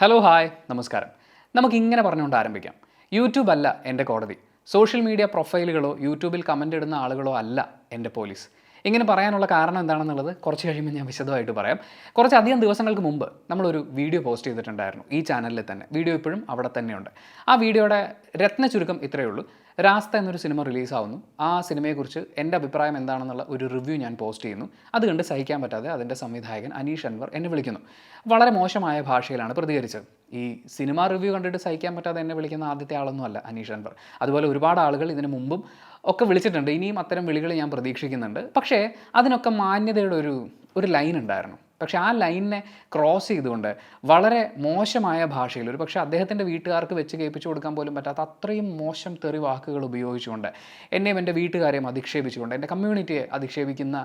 Hello hi നമസ്കാരം. നമുക്കിങ്ങനെ പറഞ്ഞുകൊണ്ട് ആരംഭിക്കാം. യൂട്യൂബ് അല്ല എൻ്റെ കോടതി, സോഷ്യൽ മീഡിയ പ്രൊഫൈലുകളോ യൂട്യൂബിൽ കമൻ്റ് ഇടുന്ന ആളുകളോ അല്ല എൻ്റെ പോലീസ്. ഇങ്ങനെ പറയാനുള്ള കാരണം എന്താണെന്നുള്ളത് കുറച്ച് കഴിയുമ്പോൾ ഞാൻ വിശദമായിട്ട് പറയാം. കുറച്ചധികം ദിവസങ്ങൾക്ക് മുമ്പ് നമ്മളൊരു വീഡിയോ പോസ്റ്റ് ചെയ്തിട്ടുണ്ടായിരുന്നു ഈ ചാനലിൽ തന്നെ. വീഡിയോ ഇപ്പോഴും അവിടെ തന്നെയുണ്ട്. ആ വീഡിയോയുടെ രത്ന ചുരുക്കം ഇത്രയേ ഉള്ളൂ. രാസ്ത എന്നൊരു സിനിമ റിലീസാവുന്നു. ആ സിനിമയെക്കുറിച്ച് എൻ്റെ അഭിപ്രായം എന്താണെന്നുള്ള ഒരു റിവ്യൂ ഞാൻ പോസ്റ്റ് ചെയ്യുന്നു. അത് കണ്ട് സഹിക്കാൻ പറ്റാതെ അതിൻ്റെ സംവിധായകൻ അനീഷ് അൻവർ എന്നെ വിളിക്കുന്നു. വളരെ മോശമായ ഭാഷയിലാണ് പ്രതികരിച്ചത്. ഈ സിനിമ റിവ്യൂ കണ്ടിട്ട് സഹിക്കാൻ പറ്റാതെ എന്നെ വിളിക്കുന്ന ആദ്യത്തെ ആളൊന്നും അല്ല അനീഷ് അൻവർ. അതുപോലെ ഒരുപാട് ആളുകൾ ഇതിന് മുമ്പും ഒക്കെ വിളിച്ചിട്ടുണ്ട്. ഇനിയും അത്തരം വിളികൾ ഞാൻ പ്രതീക്ഷിക്കുന്നുണ്ട്. പക്ഷേ അതിനൊക്കെ മാന്യതയുടെ ഒരു ലൈൻ ഉണ്ടായിരുന്നു. പക്ഷേ ആ ലൈനിനെ ക്രോസ് ചെയ്തുകൊണ്ട് വളരെ മോശമായ ഭാഷയിൽ, ഒരു പക്ഷേ അദ്ദേഹത്തിൻ്റെ വീട്ടുകാർക്ക് വെച്ച് കേൾപ്പിച്ചു കൊടുക്കാൻ പോലും പറ്റാത്ത അത്രയും മോശം തെറി വാക്കുകൾ ഉപയോഗിച്ചുകൊണ്ട് എന്നെയും എൻ്റെ വീട്ടുകാരെയും അധിക്ഷേപിച്ചുകൊണ്ട് എൻ്റെ കമ്മ്യൂണിറ്റിയെ അധിക്ഷേപിക്കുന്ന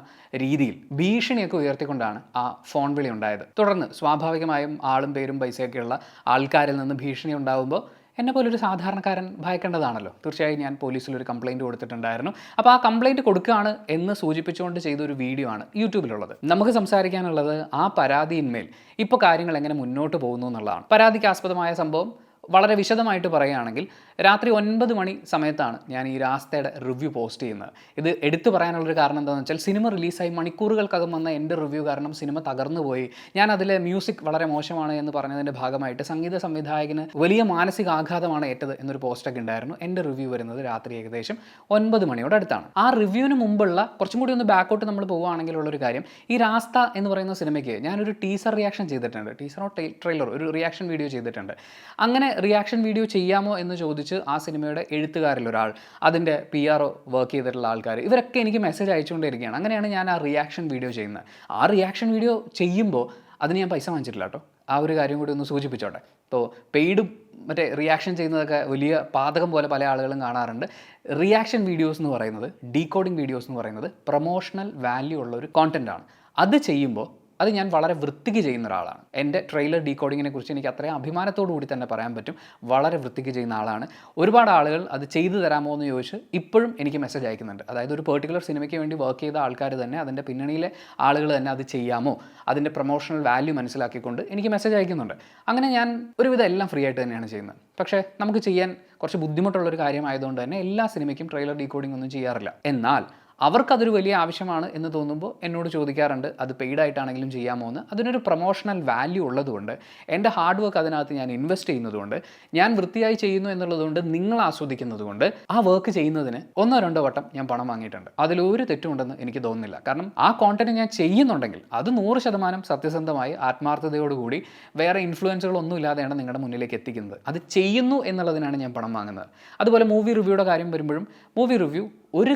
രീതിയിൽ ഭീഷണിയൊക്കെ ഉയർത്തിക്കൊണ്ടാണ് ആ ഫോൺ വിളി ഉണ്ടായത്. തുടർന്ന് സ്വാഭാവികമായും ആളും പേരും പൈസയൊക്കെയുള്ള ആൾക്കാരിൽ നിന്ന് ഭീഷണി ഉണ്ടാകുമ്പോൾ എന്നെപ്പോലൊരു സാധാരണക്കാരൻ ഭയക്കേണ്ടതാണല്ലോ. തീർച്ചയായും ഞാൻ പോലീസിലൊരു കംപ്ലയിൻറ്റ് കൊടുത്തിട്ടുണ്ടായിരുന്നു. അപ്പോൾ ആ കംപ്ലയിൻറ്റ് കൊടുക്കുകയാണ് എന്ന് സൂചിപ്പിച്ചുകൊണ്ട് ചെയ്തൊരു വീഡിയോ ആണ് യൂട്യൂബിലുള്ളത്. നമുക്ക് സംസാരിക്കാനുള്ളത് ആ പരാതിയിന്മേൽ ഇപ്പോൾ കാര്യങ്ങൾ എങ്ങനെ മുന്നോട്ട് പോകുന്നു എന്നുള്ളതാണ്. പരാതിക്ക് ആസ്പദമായ സംഭവം വളരെ വിശദമായിട്ട് പറയുകയാണെങ്കിൽ രാത്രി 9 മണി സമയത്താണ് ഞാൻ ഈ രാസ്തയുടെ റിവ്യൂ പോസ്റ്റ് ചെയ്യുന്നത്. ഇത് എടുത്തു പറയാനുള്ളൊരു കാരണം എന്താണെന്ന് വെച്ചാൽ സിനിമ റിലീസായി മണിക്കൂറുകൾക്കകം വന്ന എൻ്റെ റിവ്യൂ കാരണം സിനിമ തകർന്നു പോയി. ഞാൻ അതിലെ മ്യൂസിക് വളരെ മോശമാണ് എന്ന് പറഞ്ഞതിൻ്റെ ഭാഗമായിട്ട് സംഗീത സംവിധായകന് വലിയ മാനസികാഘാതമാണ് ഏറ്റത് എന്നൊരു പോസ്റ്റൊക്കെ ഉണ്ടായിരുന്നു. എൻ്റെ റിവ്യൂ വരുന്നത് രാത്രി ഏകദേശം 9 മണിയോട് അടുത്താണ്. ആ റിവ്യൂവിന് മുമ്പുള്ള കുറച്ചും കൂടി ഒന്ന് ബാക്കോട്ട് നമ്മൾ പോവുകയാണെങ്കിലുള്ളൊരു കാര്യം, ഈ രാസ്ത എന്ന് പറയുന്ന സിനിമയ്ക്ക് ഞാനൊരു ടീസർ റിയാക്ഷൻ ചെയ്തിട്ടുണ്ട്. ടീസറോ ട്രെയിലർ, ഒരു റിയാക്ഷൻ വീഡിയോ ചെയ്തിട്ടുണ്ട്. അങ്ങനെ റിയാക്ഷൻ വീഡിയോ ചെയ്യാമോ എന്ന് ചോദിച്ച് ആ സിനിമയുടെ എഴുത്തുകാരിലൊരാൾ, അതിൻ്റെ PR വർക്ക് ചെയ്തിട്ടുള്ള ആൾക്കാർ, ഇവരൊക്കെ എനിക്ക് മെസ്സേജ് അയച്ചുകൊണ്ടിരിക്കുകയാണ്. അങ്ങനെയാണ് ഞാൻ ആ റിയാക്ഷൻ വീഡിയോ ചെയ്യുന്നത്. ആ റിയാക്ഷൻ വീഡിയോ ചെയ്യുമ്പോൾ അതിന് ഞാൻ പൈസ വാങ്ങിച്ചിട്ടില്ല കേട്ടോ. ആ ഒരു കാര്യം കൂടി ഒന്ന് സൂചിപ്പിച്ചോട്ടെ. ഇപ്പോൾ പെയ്ഡും മറ്റേ റിയാക്ഷൻ ചെയ്യുന്നതൊക്കെ വലിയ പാതകം പോലെ പല ആളുകളും കാണാറുണ്ട്. റിയാക്ഷൻ വീഡിയോസ് എന്ന് പറയുന്നത്, ഡീകോഡിങ് വീഡിയോസ് എന്ന് പറയുന്നത് പ്രൊമോഷണൽ വാല്യൂ ഉള്ള ഒരു കോണ്ടൻറ്റാണ്. അത് ചെയ്യുമ്പോൾ അത് ഞാൻ വളരെ വൃത്തിക്ക് ചെയ്യുന്ന ഒരാളാണ്. എൻ്റെ ട്രെയിലർ ഡീകോഡിങ്ങിനെ കുറിച്ച് എനിക്ക് അത്രയും അഭിമാനത്തോടു കൂടി തന്നെ പറയാൻ പറ്റും. വളരെ വൃത്തിക്ക് ചെയ്യുന്ന ആളാണ്. ഒരുപാട് ആളുകൾ അത് ചെയ്തു തരാമോ എന്ന് ചോദിച്ച് ഇപ്പോഴും എനിക്ക് മെസ്സേജ് അയക്കുന്നുണ്ട്. അതായത് ഒരു പെർട്ടിക്കുലർ സിനിമയ്ക്ക് വേണ്ടി വർക്ക് ചെയ്ത ആൾക്കാർ തന്നെ, അതിൻ്റെ പിന്നണിയിലെ ആളുകൾ തന്നെ അത് ചെയ്യാമോ, അതിൻ്റെ പ്രൊമോഷണൽ വാല്യൂ മനസ്സിലാക്കിക്കൊണ്ട് എനിക്ക് മെസ്സേജ് അയക്കുന്നുണ്ട്. അങ്ങനെ ഞാൻ ഒരുവിധം എല്ലാം ഫ്രീ ആയിട്ട് തന്നെയാണ് ചെയ്യുന്നത്. പക്ഷേ നമുക്ക് ചെയ്യാൻ കുറച്ച് ബുദ്ധിമുട്ടുള്ളൊരു കാര്യമായതുകൊണ്ട് തന്നെ എല്ലാ സിനിമയ്ക്കും ട്രെയിലർ ഡീകോഡിംഗ് ഒന്നും ചെയ്യാറില്ല. എന്നാൽ അവർക്കതൊരു വലിയ ആവശ്യമാണ് എന്ന് തോന്നുമ്പോൾ എന്നോട് ചോദിക്കാറുണ്ട് അത് പെയ്ഡായിട്ടാണെങ്കിലും ചെയ്യാമോ എന്ന്. അതിനൊരു പ്രൊമോഷണൽ വാല്യൂ ഉള്ളതുകൊണ്ട്, എൻ്റെ ഹാർഡ് വർക്ക് അതിനകത്ത് ഞാൻ ഇൻവെസ്റ്റ് ചെയ്യുന്നതുകൊണ്ട്, ഞാൻ വൃത്തിയായി ചെയ്യുന്നു എന്നുള്ളതുകൊണ്ട്, നിങ്ങൾ ആസ്വദിക്കുന്നതുകൊണ്ട് ആ വർക്ക് ചെയ്യുന്നതിന് 1-2 വട്ടം ഞാൻ പണം വാങ്ങിയിട്ടുണ്ട്. അതിലൊരു തെറ്റുണ്ടെന്ന് എനിക്ക് തോന്നുന്നില്ല. കാരണം ആ കോണ്ടന്റ് ഞാൻ ചെയ്യുന്നുണ്ടെങ്കിൽ അത് 100% സത്യസന്ധമായി ആത്മാർത്ഥതയോടുകൂടി വേറെ ഇൻഫ്ലുവൻസുകളൊന്നും ഇല്ലാതെയാണ് നിങ്ങളുടെ മുന്നിലേക്ക് എത്തിക്കുന്നത്. അത് ചെയ്യുന്നു എന്നുള്ളതിനാണ് ഞാൻ പണം വാങ്ങുന്നത്. അതുപോലെ മൂവി റിവ്യൂയുടെ കാര്യം വരുമ്പോഴും മൂവി റിവ്യൂ ഒരു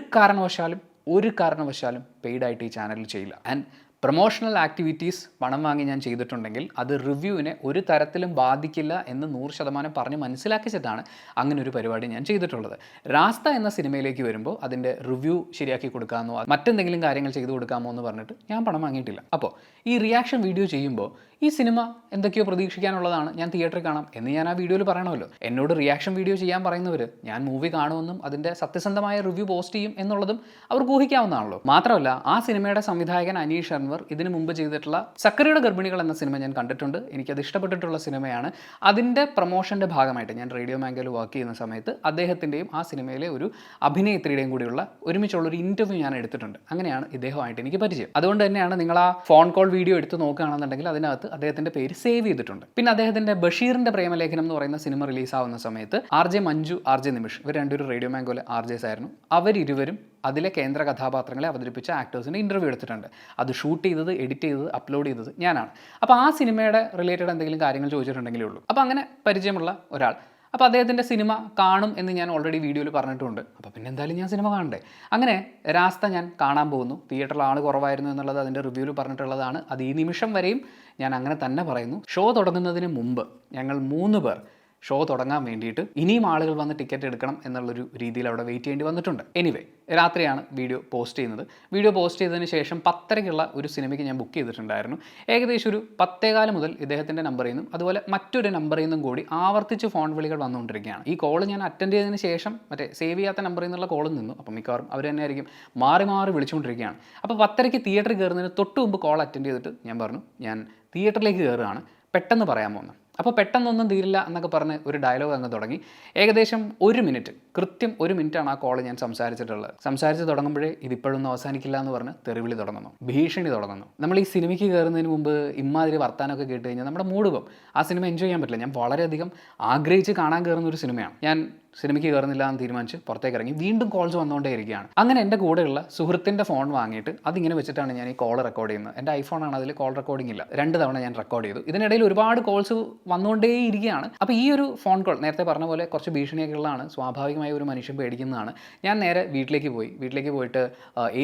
കാരണവശാലും പെയ്ഡായിട്ട് ഈ ചാനലിൽ ചെയ്യില്ല. ആൻഡ് പ്രൊമോഷണൽ ആക്ടിവിറ്റീസ് പണം വാങ്ങി ഞാൻ ചെയ്തിട്ടുണ്ടെങ്കിൽ അത് റിവ്യൂവിനെ ഒരു തരത്തിലും ബാധിക്കില്ല എന്ന് 100% പറഞ്ഞ് മനസ്സിലാക്കിച്ചിട്ടാണ് അങ്ങനെ ഒരു പരിപാടി ഞാൻ ചെയ്തിട്ടുള്ളത്. രാസ്ത എന്ന സിനിമയിലേക്ക് വരുമ്പോൾ അതിൻ്റെ റിവ്യൂ ശരിയാക്കി കൊടുക്കാമോ, മറ്റെന്തെങ്കിലും കാര്യങ്ങൾ ചെയ്തു കൊടുക്കാമോ എന്ന് പറഞ്ഞിട്ട് ഞാൻ പണം വാങ്ങിയിട്ടില്ല. അപ്പോൾ ഈ റിയാക്ഷൻ വീഡിയോ ചെയ്യുമ്പോൾ ഈ സിനിമ എന്തൊക്കെയോ പ്രതീക്ഷിക്കാനുള്ളതാണ്, ഞാൻ തിയേറ്ററിൽ കാണാം എന്ന് ഞാൻ ആ വീഡിയോയിൽ പറയണമല്ലോ. എന്നോട് റിയാക്ഷൻ വീഡിയോ ചെയ്യാൻ പറയുന്നവർ ഞാൻ മൂവി കാണുമെന്നും അതിൻ്റെ സത്യസന്ധമായ റിവ്യൂ പോസ്റ്റ് ചെയ്യും എന്നുള്ളതും അവർക്ക് ഊഹിക്കാവുന്നതാണല്ലോ. മാത്രമല്ല ആ സിനിമയുടെ സംവിധായകൻ അനീഷ് അൻവർ ഇതിനു മുമ്പ് ചെയ്തിട്ടുള്ള ചക്കരയുടെ ഗർഭിണികൾ എന്ന സിനിമ ഞാൻ കണ്ടിട്ടുണ്ട്. എനിക്കത് ഇഷ്ടപ്പെട്ടിട്ടുള്ള സിനിമയാണ്. അതിൻ്റെ പ്രൊമോഷൻ്റെ ഭാഗമായിട്ട് ഞാൻ റേഡിയോ മാംഗോയിൽ വർക്ക് ചെയ്യുന്ന സമയത്ത് അദ്ദേഹത്തിൻ്റെയും ആ സിനിമയിലെ ഒരു അഭിനേത്രിയുടെയും കൂടിയുള്ള ഒരുമിച്ചുള്ളൊരു ഇൻ്റർവ്യൂ ഞാൻ എടുത്തിട്ടുണ്ട്. അങ്ങനെയാണ് ഇദ്ദേഹമായിട്ട് എനിക്ക് പരിചയം. അതുകൊണ്ട് തന്നെയാണ് നിങ്ങൾ ആ ഫോൺ കോൾ വീഡിയോ എടുത്ത് നോക്കുകയാണെന്നുണ്ടെങ്കിൽ അതിനകത്ത് അദ്ദേഹത്തിൻ്റെ പേര് സേവ് ചെയ്തിട്ടുണ്ട്. പിന്നെ അദ്ദേഹത്തിൻ്റെ ബഷീറിൻ്റെ പ്രേമലേഖനം എന്ന് പറയുന്ന സിനിമ റിലീസാവുന്ന സമയത്ത് RJ മഞ്ജു, RJ നിമിഷ്, ഇവർ രണ്ടുപേരും റേഡിയോ മാംഗോയിലെ RJs ആയിരുന്നു. അവരിരുവരും അതിലെ കേന്ദ്ര കഥാപാത്രങ്ങളെ അവതരിപ്പിച്ച ആക്ടേഴ്സിൻ്റെ ഇൻ്റർവ്യൂ എടുത്തിട്ടുണ്ട്. അത് ഷൂട്ട് ചെയ്തത്, എഡിറ്റ് ചെയ്തത്, അപ്ലോഡ് ചെയ്തത് ഞാനാണ്. അപ്പോൾ ആ സിനിമയുടെ റിലേറ്റഡ് എന്തെങ്കിലും കാര്യങ്ങൾ ചോദിച്ചിട്ടുണ്ടെങ്കിലേ ഉള്ളൂ. അപ്പോൾ അങ്ങനെ പരിചയമുള്ള ഒരാൾ. അപ്പോൾ അദ്ദേഹത്തിൻ്റെ സിനിമ കാണും എന്ന് ഞാൻ ഓൾറെഡി വീഡിയോയിൽ പറഞ്ഞിട്ടുണ്ട്. അപ്പോൾ പിന്നെ എന്തായാലും ഞാൻ സിനിമ കാണണ്ടേ. അങ്ങനെ രാസ്ത ഞാൻ കാണാൻ പോകുന്നു. തിയേറ്ററിൽ ആൾ കുറവായിരുന്നു എന്നുള്ളത് അതിൻ്റെ റിവ്യൂവിൽ പറഞ്ഞിട്ടുള്ളതാണ്. അത് ഈ നിമിഷം വരെയും ഞാൻ അങ്ങനെ തന്നെ പറയുന്നു. ഷോ തുടങ്ങുന്നതിന് മുമ്പ് ഞങ്ങൾ 3 പേർ ഷോ തുടങ്ങാൻ വേണ്ടിയിട്ട് ഇനിയും ആളുകൾ വന്ന് ടിക്കറ്റ് എടുക്കണം എന്നുള്ളൊരു രീതിയിൽ അവിടെ വെയിറ്റ് ചെയ്യേണ്ടി വന്നിട്ടുണ്ട്. എനിവേ, രാത്രിയാണ് വീഡിയോ പോസ്റ്റ് ചെയ്യുന്നത്. വീഡിയോ പോസ്റ്റ് ചെയ്തതിന് ശേഷം 10:30-ക്കുള്ള ഒരു സിനിമയ്ക്ക് ഞാൻ ബുക്ക് ചെയ്തിട്ടുണ്ടായിരുന്നു. ഏകദേശം ഒരു 10:15 മുതൽ ഇദ്ദേഹത്തിൻ്റെ നമ്പറിൽ നിന്നും അതുപോലെ മറ്റൊരു നമ്പറിൽ നിന്നും കൂടി ആവർത്തിച്ച് ഫോൺ വിളികൾ വന്നുകൊണ്ടിരിക്കുകയാണ്. ഈ കോൾ ഞാൻ അറ്റൻഡ് ചെയ്തതിന് ശേഷം മറ്റേ സേവ് ചെയ്യാത്ത നമ്പറിൽ നിന്നുള്ള കോളിൽ നിന്നു. അപ്പം മിക്കവാറും അവർ തന്നെ ആയിരിക്കും മാറി വിളിച്ചുകൊണ്ടിരിക്കുകയാണ്. അപ്പോൾ 10:30-ക്ക് തിയേറ്ററിൽ കയറുന്നതിന് തൊട്ട് മുമ്പ് കോൾ അറ്റൻഡ് ചെയ്തിട്ട് ഞാൻ പറഞ്ഞു, ഞാൻ തിയേറ്ററിലേക്ക് കയറുകയാണ്, പെട്ടെന്ന് പറയാമോ എന്ന്. അപ്പോൾ പെട്ടെന്നൊന്നും തീരില്ല എന്നൊക്കെ പറഞ്ഞ് ഒരു ഡയലോഗ് അങ്ങ് തുടങ്ങി. ഏകദേശം 1 മിനിറ്റ്, കൃത്യം 1 മിനിറ്റാണ് ആ കോൾ ഞാൻ സംസാരിച്ചിട്ടുള്ളത്. സംസാരിച്ച് തുടങ്ങുമ്പോഴേ ഇതിപ്പോഴൊന്നും അവസാനിക്കില്ല എന്ന് പറഞ്ഞ് തെറിവിളി തുടങ്ങുന്നു, ഭീഷണി തുടങ്ങുന്നു. നമ്മൾ ഈ സിനിമയ്ക്ക് കയറുന്നതിന് മുമ്പ് ഇമ്മാതിരി വർത്താനമൊക്കെ കേട്ട് കഴിഞ്ഞാൽ നമ്മുടെ മൂഡ് പോകും. ആ സിനിമ എൻജോയ് ചെയ്യാൻ പറ്റില്ല. ഞാൻ വളരെയധികം ആഗ്രഹിച്ച് കാണാൻ കയറുന്ന ഒരു സിനിമയാണ്. ഞാൻ സിനിമയ്ക്ക് കയറുന്നില്ല എന്ന് തീരുമാനിച്ച് പുറത്തേക്ക് ഇറങ്ങി. വീണ്ടും കോൾസ് വന്നുകൊണ്ടേ ഇരിക്കുകയാണ്. അങ്ങനെ എൻ്റെ കൂടെയുള്ള സുഹൃത്തിൻ്റെ ഫോൺ വാങ്ങിയിട്ട് അതിങ്ങനെ വെച്ചിട്ടാണ് ഞാൻ ഈ കോൾ റെക്കോർഡ് ചെയ്യുന്നത്. എൻ്റെ ഐഫോണാണ്, അതിൽ കോൾ റെക്കോർഡിംഗ് ഇല്ല. 2 തവണ ഞാൻ റെക്കോർഡ് ചെയ്തു. ഇതിനിടയിൽ ഒരുപാട് കോൾസ് വന്നുകൊണ്ടേ ഇരിക്കുകയാണ്. അപ്പോൾ ഈ ഒരു ഫോൺ കോൾ നേരത്തെ പറഞ്ഞ പോലെ കുറച്ച് ഭീഷണിയൊക്കെ ഉള്ളതാണ്. സ്വാഭാവികമായി ഒരു മനുഷ്യൻ പേടിക്കുന്നതാണ്. ഞാൻ നേരെ വീട്ടിലേക്ക് പോയിട്ട്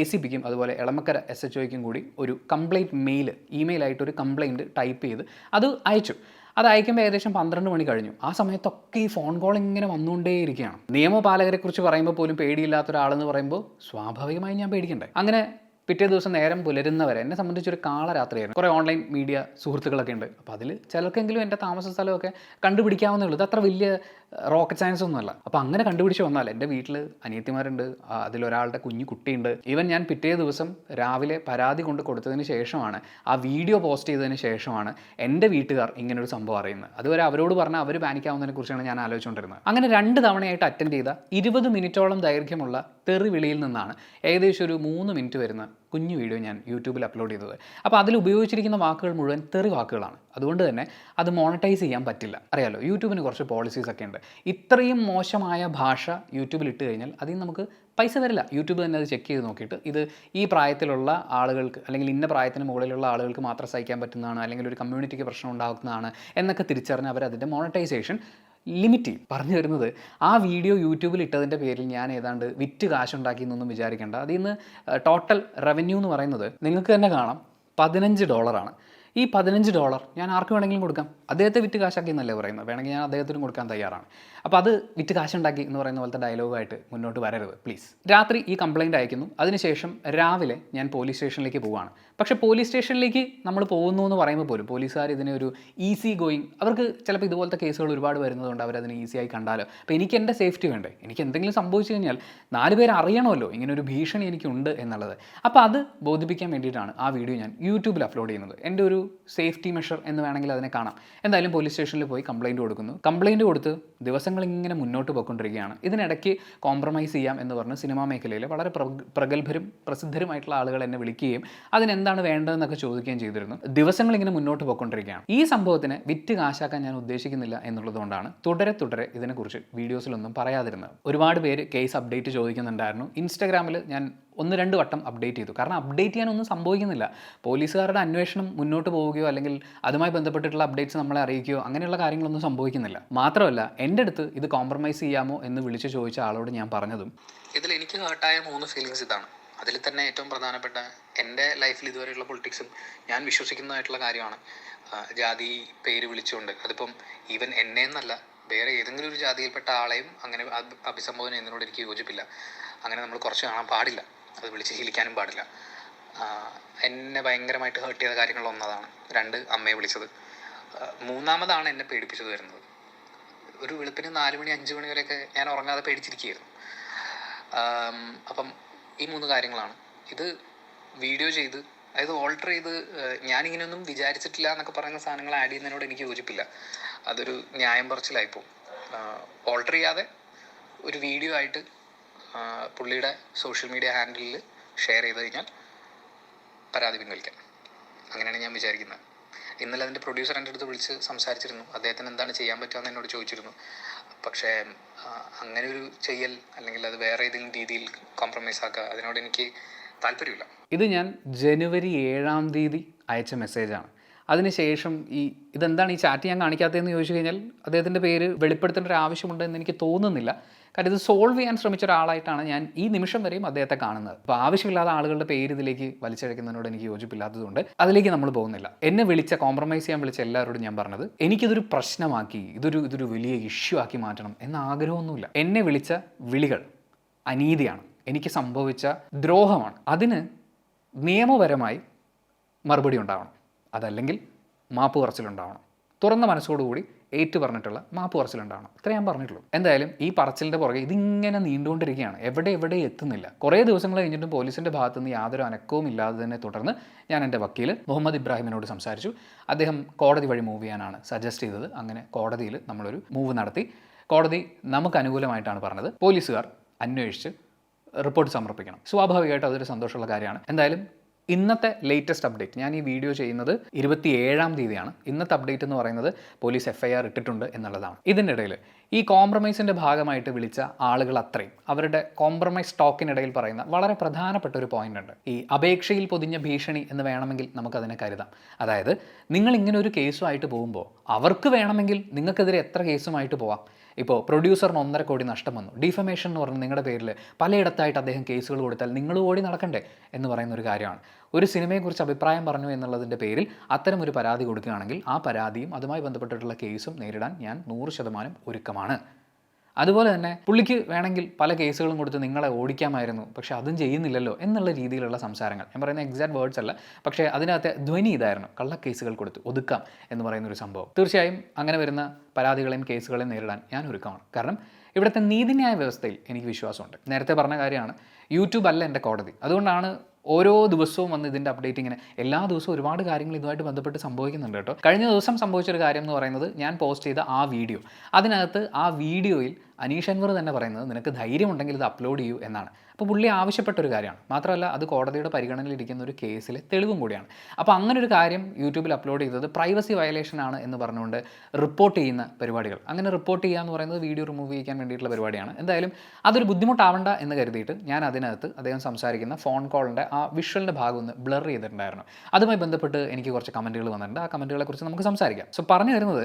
ACPക്കും അതുപോലെ എളമക്കര SHOയ്ക്കും കൂടി ഒരു കംപ്ലയിൻറ്റ് ഇമെയിലായിട്ട് ഒരു കംപ്ലയിൻറ്റ് ടൈപ്പ് ചെയ്ത് അത് അയച്ചു. അത് അയക്കുമ്പോൾ ഏകദേശം 12 മണി കഴിഞ്ഞു. ആ സമയത്തൊക്കെ ഈ ഫോൺ കോൾ ഇങ്ങനെ വന്നുകൊണ്ടേയിരിക്കുകയാണ്. നിയമപാലകരെക്കുറിച്ച് പറയുമ്പോൾ പോലും പേടിയില്ലാത്ത ഒരാളെന്ന് പറയുമ്പോൾ സ്വാഭാവികമായും ഞാൻ പേടിക്കണ്ടേ. അങ്ങനെ പിറ്റേ ദിവസം നേരം പുലരുന്നവരെ എന്നെ സംബന്ധിച്ചൊരു കാളരാത്രിയായിരുന്നു. കുറേ ഓൺലൈൻ മീഡിയ സുഹൃത്തുക്കളൊക്കെ ഉണ്ട്. അപ്പോൾ അതിൽ ചിലർക്കെങ്കിലും എൻ്റെ താമസ സ്ഥലമൊക്കെ കണ്ടുപിടിക്കാവുന്നേ ഉള്ളൂ. ഇത് അത്ര വലിയ റോക്കറ്റ് സയൻസ് ഒന്നുമല്ല. അപ്പോൾ അങ്ങനെ കണ്ടുപിടിച്ച് വന്നാൽ എൻ്റെ വീട്ടിൽ അനിയത്തിമാരുണ്ട്, അതിലൊരാളുടെ കുഞ്ഞു കുട്ടിയുണ്ട്. ഈവൻ ഞാൻ പിറ്റേ ദിവസം രാവിലെ പരാതി കൊടുത്തതിന് ശേഷമാണ്, ആ വീഡിയോ പോസ്റ്റ് ചെയ്തതിന് ശേഷമാണ് എൻ്റെ വീട്ടുകാർ ഇങ്ങനൊരു സംഭവം അറിയുന്നത്. അതുവരെ അവരോട് പറഞ്ഞാൽ അവർ പാനിക്കാവുന്നതിനെ കുറിച്ചാണ് ഞാൻ ആലോചിച്ചുകൊണ്ടിരുന്നത്. അങ്ങനെ 2 തവണയായിട്ട് അറ്റൻഡ് ചെയ്ത 20 മിനിറ്റോളം ദൈർഘ്യമുള്ള തെറിവിളിയിൽ നിന്നാണ് ഏകദേശം ഒരു 3 മിനിറ്റ് വരുന്ന കുഞ്ഞു വീഡിയോ ഞാൻ യൂട്യൂബിൽ അപ്ലോഡ് ചെയ്തത്. അപ്പോൾ അതിൽ ഉപയോഗിച്ചിരിക്കുന്ന വാക്കുകൾ മുഴുവൻ തെറി വാക്കുകളാണ്. അതുകൊണ്ട് തന്നെ അത് മോണിറ്റൈസ് ചെയ്യാൻ പറ്റില്ല. അറിയാലോ, യൂട്യൂബിന് കുറച്ച് പോളിസീസ് ഒക്കെ ഉണ്ട്. ഇത്രയും മോശമായ ഭാഷ യൂട്യൂബിൽ ഇട്ട് കഴിഞ്ഞാൽ അതിൽ നമുക്ക് പൈസ വരില്ല. യൂട്യൂബ് തന്നെ അത് ചെക്ക് ചെയ്ത് നോക്കിയിട്ട് ഇത് ഈ പ്രായത്തിലുള്ള ആളുകൾക്ക് അല്ലെങ്കിൽ ഇന്ന പ്രായത്തിന് മുകളിലുള്ള ആളുകൾക്ക് മാത്രം സഹിക്കാൻ പറ്റുന്നതാണ്, അല്ലെങ്കിൽ ഒരു കമ്മ്യൂണിറ്റിക്ക് പ്രശ്നം ഉണ്ടാക്കുന്നതാണ് എന്നൊക്കെ തിരിച്ചറിഞ്ഞ് അവരതിൻ്റെ മോണിറ്റൈസേഷൻ ലിമിറ്റ് ചെയ്യും. പറഞ്ഞു വരുന്നത്, ആ വീഡിയോ യൂട്യൂബിൽ ഇട്ടതിൻ്റെ പേരിൽ ഞാൻ ഏതാണ്ട് വിറ്റ് കാശുണ്ടാക്കി എന്നൊന്നും വിചാരിക്കേണ്ട. അതിൽ നിന്ന് ടോട്ടൽ റവന്യൂ എന്ന് പറയുന്നത് നിങ്ങൾക്ക് തന്നെ കാണാം $15. ഈ $15 ഞാൻ ആർക്ക് വേണമെങ്കിലും കൊടുക്കാം. അദ്ദേഹത്തെ വിറ്റ് കാശാക്കി എന്നല്ലേ പറയുന്നത്. വേണമെങ്കിൽ ഞാൻ അദ്ദേഹത്തിനും കൊടുക്കാൻ തയ്യാറാണ്. അപ്പോൾ അത് വിറ്റ് കാശുണ്ടാക്കി എന്ന് പറയുന്ന പോലത്തെ ഡയലോഗായിട്ട് മുന്നോട്ട് വരരുത് പ്ലീസ്. രാത്രി ഈ കംപ്ലയിൻറ്റ് അയക്കുന്നു. അതിനുശേഷം രാവിലെ ഞാൻ പോലീസ് സ്റ്റേഷനിലേക്ക് പോവുകയാണ്. പക്ഷേ പോലീസ് സ്റ്റേഷനിലേക്ക് നമ്മൾ പോകുന്നു എന്ന് പറയുമ്പോൾ പോലും പോലീസുകാർ ഇതിനെ ഒരു ഈസി ഗോയിങ്, അവർക്ക് ചിലപ്പോൾ ഇതുപോലത്തെ കേസുകൾ ഒരുപാട് വരുന്നതുകൊണ്ട് അവരതിനെ ഈസിയായി കണ്ടാലോ. അപ്പോൾ എനിക്ക് എൻ്റെ സേഫ്റ്റി വേണ്ടേ, എനിക്ക് എന്തെങ്കിലും സംഭവിച്ചു കഴിഞ്ഞാൽ 4 പേര് അറിയണമല്ലോ ഇങ്ങനെ ഒരു ഭീഷണി എനിക്കുണ്ട് എന്നുള്ളത്. അപ്പോൾ അത് ബോധിപ്പിക്കാൻ വേണ്ടിയിട്ടാണ് ആ വീഡിയോ ഞാൻ യൂട്യൂബിൽ അപ്ലോഡ് ചെയ്യുന്നത്. എൻ്റെ ഒരു സേഫ്റ്റി മെഷർ എന്ന് വേണമെങ്കിൽ അതിനെ കാണാം. എന്തായാലും പോലീസ് സ്റ്റേഷനിൽ പോയി കംപ്ലയിൻറ്റ് കൊടുക്കുന്നു. കംപ്ലയിൻറ്റ് കൊടുത്ത് ദിവസങ്ങൾ ഇങ്ങനെ മുന്നോട്ട് പോയിക്കൊണ്ടിരിക്കുകയാണ്. ഇതിനിടയ്ക്ക് കോംപ്രമൈസ് ചെയ്യാം എന്ന് പറഞ്ഞ് സിനിമാ മേഖലയിൽ വളരെ പ്രഗത്ഭരും പ്രസിദ്ധരുമായിട്ടുള്ള ആളുകൾ എന്നെ വിളിക്കുകയും അതിനെന്താണ് വേണ്ടതെന്നൊക്കെ ചോദിക്കുകയും ചെയ്തിരുന്നു. ദിവസങ്ങൾ ഇങ്ങനെ മുന്നോട്ട് പോയിക്കൊണ്ടിരിക്കുകയാണ്. ഈ സംഭവത്തിന് വിറ്റ് കാശാക്കാൻ ഞാൻ ഉദ്ദേശിക്കുന്നില്ല എന്നുള്ളതുകൊണ്ടാണ് തുടരെ ഇതിനെക്കുറിച്ച് വീഡിയോസിലൊന്നും പറയാതിരുന്നത്. ഒരുപാട് പേര് കേസ് അപ്ഡേറ്റ് ചോദിക്കുന്നുണ്ടായിരുന്നു. ഇൻസ്റ്റാഗ്രാമിൽ ഞാൻ 1-2 വട്ടം അപ്ഡേറ്റ് ചെയ്തു. കാരണം അപ്ഡേറ്റ് ചെയ്യാനൊന്നും സംഭവിക്കുന്നില്ല. പോലീസുകാരുടെ അന്വേഷണം മുന്നോട്ട് പോവുകയോ അല്ലെങ്കിൽ അതുമായി ബന്ധപ്പെട്ടിട്ടുള്ള അപ്ഡേറ്റ്സ് നമ്മളെ അറിയിക്കുകയോ അങ്ങനെയുള്ള കാര്യങ്ങളൊന്നും സംഭവിക്കുന്നില്ല. മാത്രമല്ല എൻ്റെ അടുത്ത് ഇത് കോംപ്രമൈസ് ചെയ്യാമോ എന്ന് വിളിച്ച് ചോദിച്ച ആളോട് ഞാൻ പറഞ്ഞതും, ഇതിൽ എനിക്ക് ഹേർട്ടായ 3 ഫീലിങ്സ് ഇതാണ്. അതിൽ തന്നെ ഏറ്റവും പ്രധാനപ്പെട്ട എൻ്റെ ലൈഫിൽ ഇതുവരെയുള്ള പൊളിറ്റിക്സും ഞാൻ വിശ്വസിക്കുന്നതായിട്ടുള്ള കാര്യമാണ്. ജാതി പേര് വിളിച്ചുകൊണ്ട്, അതിപ്പം ഈവൻ എന്നെ എന്നല്ല വേറെ ഏതെങ്കിലും ഒരു ജാതിയിൽപ്പെട്ട ആളെയും അങ്ങനെ അഭിസംബോധന ചെയ്യുന്നതിനോട് എനിക്ക് യോജിപ്പില്ല. അങ്ങനെ നമ്മൾ കുറച്ച് കാണാൻ പാടില്ല, അത് വിളിച്ച് ശീലിക്കാനും പാടില്ല. എന്നെ ഭയങ്കരമായിട്ട് ഹേർട്ട് ചെയ്ത കാര്യങ്ങളൊന്നതാണ്. 2 അമ്മയെ വിളിച്ചത്. 3-മതാണ് എന്നെ പേടിപ്പിച്ചത് വരുന്നത്. ഒരു വെളുപ്പിന് 4 മണി 5 മണി വരെയൊക്കെ ഞാൻ ഉറങ്ങാതെ പേടിച്ചിരിക്കുകയായിരുന്നു. അപ്പം ഈ 3 കാര്യങ്ങളാണ്. ഇത് വീഡിയോ ചെയ്ത്, അതായത് ഓൾട്ടർ ചെയ്ത്, ഞാനിങ്ങനെയൊന്നും വിചാരിച്ചിട്ടില്ല എന്നൊക്കെ പറയുന്ന സാധനങ്ങൾ ആഡ് ചെയ്യുന്നതിനോട് എനിക്ക് യോജിപ്പില്ല. അതൊരു ന്യായം പറച്ചിലായിപ്പോവും. ഓൾട്ടർ ചെയ്യാതെ ഒരു വീഡിയോ ആയിട്ട് പുള്ളിയുടെ സോഷ്യൽ മീഡിയ ഹാൻഡിലിൽ ഷെയർ ചെയ്ത് കഴിഞ്ഞാൽ പരാതി പിൻവലിക്കാം. അങ്ങനെയാണ് ഞാൻ വിചാരിക്കുന്നത്. ഇന്നലെ അതിൻ്റെ പ്രൊഡ്യൂസർ എൻ്റെ അടുത്ത് വിളിച്ച് സംസാരിച്ചിരുന്നു. അദ്ദേഹത്തിന് എന്താണ് ചെയ്യാൻ പറ്റുമെന്ന് എന്നോട് ചോദിച്ചിരുന്നു. പക്ഷേ അങ്ങനെ ഒരു ചെയ്യൽ അല്ലെങ്കിൽ അത് വേറെ ഏതെങ്കിലും രീതിയിൽ കോംപ്രമൈസ് ആക്കുക, അതിനോട് എനിക്ക് താല്പര്യമില്ല. ഇത് ഞാൻ ജനുവരി 7-ാം തീയതി അയച്ച മെസ്സേജാണ്. അതിനുശേഷം ഇതെന്താണ് ഈ ചാറ്റ് ഞാൻ കാണിക്കാത്തതെന്ന് ചോദിച്ചു കഴിഞ്ഞാൽ അദ്ദേഹത്തിൻ്റെ പേര് വെളിപ്പെടുത്തേണ്ട ഒരു ആവശ്യമുണ്ടെന്ന് എനിക്ക് തോന്നുന്നില്ല. കാരണം ഇത് സോൾവ് ചെയ്യാൻ ശ്രമിച്ച ഒരാളായിട്ടാണ് ഞാൻ ഈ നിമിഷം വരെയും അദ്ദേഹത്തെ കാണുന്നത്. അപ്പോൾ ആവശ്യമില്ലാത്ത ആളുകളുടെ പേര് ഇതിലേക്ക് വലിച്ചഴക്കുന്നതിനോട് എനിക്ക് യോജിപ്പില്ലാത്തതുകൊണ്ട് അതിലേക്ക് നമ്മൾ പോകുന്നില്ല. എന്നെ കോംപ്രമൈസ് ചെയ്യാൻ വിളിച്ച എല്ലാവരോടും ഞാൻ പറഞ്ഞത്, എനിക്കിതൊരു പ്രശ്നമാക്കി ഇതൊരു വലിയ ഇഷ്യൂ ആക്കി മാറ്റണം എന്ന ആഗ്രഹമൊന്നുമില്ല. എന്നെ വിളിച്ച വിളികൾ അനീതിയാണ്, എനിക്ക് സംഭവിച്ച ദ്രോഹമാണ്. അതിന് നിയമപരമായി മറുപടി ഉണ്ടാവണം. അതല്ലെങ്കിൽ മാപ്പ് പറച്ചിലുണ്ടാവണം. തുറന്ന മനസ്സോടുകൂടി ഏറ്റു പറഞ്ഞിട്ടുള്ള മാപ്പ് പറച്ചിലുണ്ടാവണം. ഇത്ര ഞാൻ പറഞ്ഞിട്ടുള്ളൂ. എന്തായാലും ഈ പറച്ചിലിൻ്റെ പുറകെ ഇതിങ്ങനെ നീണ്ടുകൊണ്ടിരിക്കുകയാണ്, എവിടെ എത്തുന്നില്ല. കുറേ ദിവസങ്ങൾ കഴിഞ്ഞിട്ടും പോലീസിൻ്റെ ഭാഗത്തു നിന്ന് യാതൊരു അനക്കവും ഇല്ലാതെ തന്നെ തുടർന്ന് ഞാൻ എൻ്റെ വക്കീൽ മുഹമ്മദ് ഇബ്രാഹിമിനോട് സംസാരിച്ചു. അദ്ദേഹം കോടതി വഴി മൂവ് ചെയ്യാനാണ് സജസ്റ്റ് ചെയ്തത്. അങ്ങനെ കോടതിയിൽ നമ്മളൊരു മൂവ് നടത്തി. കോടതി നമുക്ക് അനുകൂലമായിട്ടാണ് പറഞ്ഞത്. പോലീസുകാർ അന്വേഷിച്ച് റിപ്പോർട്ട് സമർപ്പിക്കണം. സ്വാഭാവികമായിട്ടും അതൊരു സന്തോഷമുള്ള കാര്യമാണ്. എന്തായാലും ഇന്നത്തെ ലേറ്റസ്റ്റ് അപ്ഡേറ്റ്, ഞാൻ ഈ വീഡിയോ ചെയ്യുന്നത് 27-ാം തീയതിയാണ്. ഇന്നത്തെ അപ്ഡേറ്റ് എന്ന് പറയുന്നത് പോലീസ് FIR ഇട്ടിട്ടുണ്ട് എന്നുള്ളതാണ്. ഇതിൻ്റെ ഇടയിൽ ഈ കോംപ്രമൈസിൻ്റെ ഭാഗമായിട്ട് വിളിച്ച ആളുകൾ അത്രയും അവരുടെ കോംപ്രമൈസ് ടോക്കിനിടയിൽ പറയുന്ന വളരെ പ്രധാനപ്പെട്ട ഒരു പോയിന്റ് ഉണ്ട്. ഈ അപേക്ഷയിൽ പൊതിഞ്ഞ ഭീഷണി എന്ന് വേണമെങ്കിൽ നമുക്കതിനെ കരുതാം. അതായത് നിങ്ങൾ ഇങ്ങനെ ഒരു കേസുമായിട്ട് പോകുമ്പോൾ അവർക്ക് വേണമെങ്കിൽ നിങ്ങൾക്കെതിരെ എത്ര കേസുമായിട്ട് പോവാം. ഇപ്പോൾ പ്രൊഡ്യൂസറിന് 1.5 കോടി നഷ്ടം വന്നു, ഡിഫമേഷൻ എന്ന് പറഞ്ഞ് നിങ്ങളുടെ പേരിൽ പലയിടത്തായിട്ട് അദ്ദേഹം കേസുകൾ കൊടുത്താൽ നിങ്ങൾ ഓടി നടക്കണ്ടേ എന്ന് പറയുന്ന ഒരു കാര്യമാണ്. ഒരു സിനിമയെക്കുറിച്ച് അഭിപ്രായം പറഞ്ഞു എന്നുള്ളതിൻ്റെ പേരിൽ അത്തരം ഒരു പരാതി കൊടുക്കുകയാണെങ്കിൽ ആ പരാതിയും അതുമായി ബന്ധപ്പെട്ടിട്ടുള്ള കേസും നേരിടാൻ ഞാൻ 100% ഒരുക്കമാണ്. അതുപോലെ തന്നെ പുള്ളിക്ക് വേണമെങ്കിൽ പല കേസുകളും കൊടുത്ത് നിങ്ങളെ ഓടിക്കാമായിരുന്നു, പക്ഷേ അതും ചെയ്യുന്നില്ലല്ലോ എന്നുള്ള രീതിയിലുള്ള സംസാരങ്ങൾ, ഞാൻ പറയുന്ന എക്സാക്ട് വേർഡ്സ് അല്ല, പക്ഷേ അതിനകത്തെ ധ്വനി ഇതായിരുന്നു, കള്ളക്കേസുകൾ കൊടുത്ത് ഒതുക്കാം എന്ന് പറയുന്നൊരു സംഭവം. തീർച്ചയായും അങ്ങനെ വരുന്ന പരാതികളെയും കേസുകളെയും നേരിടാൻ ഞാൻ ഒരുക്കമാണ്. കാരണം ഇവിടുത്തെ നീതിന്യായ വ്യവസ്ഥയിൽ എനിക്ക് വിശ്വാസമുണ്ട്. നേരത്തെ പറഞ്ഞ കാര്യമാണ്, യൂട്യൂബ് അല്ല എൻ്റെ കോടതി. അതുകൊണ്ടാണ് ഓരോ ദിവസവും വന്ന് ഇതിൻ്റെ അപ്ഡേറ്റ് ഇങ്ങനെ എല്ലാ ദിവസവും ഒരുപാട് കാര്യങ്ങൾ ഇതുമായിട്ട് ബന്ധപ്പെട്ട് സംഭവിക്കുന്നുണ്ട് കേട്ടോ. കഴിഞ്ഞ ദിവസം സംഭവിച്ചൊരു കാര്യം എന്ന് പറയുന്നത്, ഞാൻ പോസ്റ്റ് ചെയ്ത ആ വീഡിയോ, അതിനകത്ത് ആ വീഡിയോയിൽ അനീഷ് അൻവർ തന്നെ പറയുന്നത് നിനക്ക് ധൈര്യമുണ്ടെങ്കിൽ ഇത് അപ്ലോഡ് ചെയ്യൂ എന്നാണ്. അപ്പോൾ പുള്ളി ആവശ്യപ്പെട്ടൊരു കാര്യമാണ്. മാത്രമല്ല അത് കോടതിയുടെ പരിഗണനയിലിരിക്കുന്ന ഒരു കേസിലെ തെളിവും കൂടിയാണ്. അപ്പോൾ അങ്ങനെ ഒരു കാര്യം യൂട്യൂബിൽ അപ്ലോഡ് ചെയ്തത് പ്രൈവസി വയലേഷൻ ആണ് എന്ന് പറഞ്ഞുകൊണ്ട് റിപ്പോർട്ട് ചെയ്യുന്ന പരിപാടികൾ, അങ്ങനെ റിപ്പോർട്ട് ചെയ്യുക എന്ന് പറയുന്നത് വീഡിയോ റിമൂവ് ചെയ്യാൻ വേണ്ടിയിട്ടുള്ള പരിപാടിയാണ്. എന്തായാലും അതൊരു ബുദ്ധിമുട്ടാവണ്ട എന്ന് കരുതിയിട്ട് ഞാൻ അതിനകത്ത് അദ്ദേഹം സംസാരിക്കുന്ന ഫോൺ കോളിൻ്റെ ആ വിഷ്വലിൻ്റെ ഭാഗം ഒന്ന് ബ്ലർ ചെയ്തിട്ടുണ്ടായിരുന്നു. അതുമായി ബന്ധപ്പെട്ട് എനിക്ക് കുറച്ച് കമൻറ്റുകൾ വന്നിട്ടുണ്ട്. ആ കമൻറ്റുകളെ കുറിച്ച് നമുക്ക് സംസാരിക്കാം. സോ പറഞ്ഞു വരുന്നത്,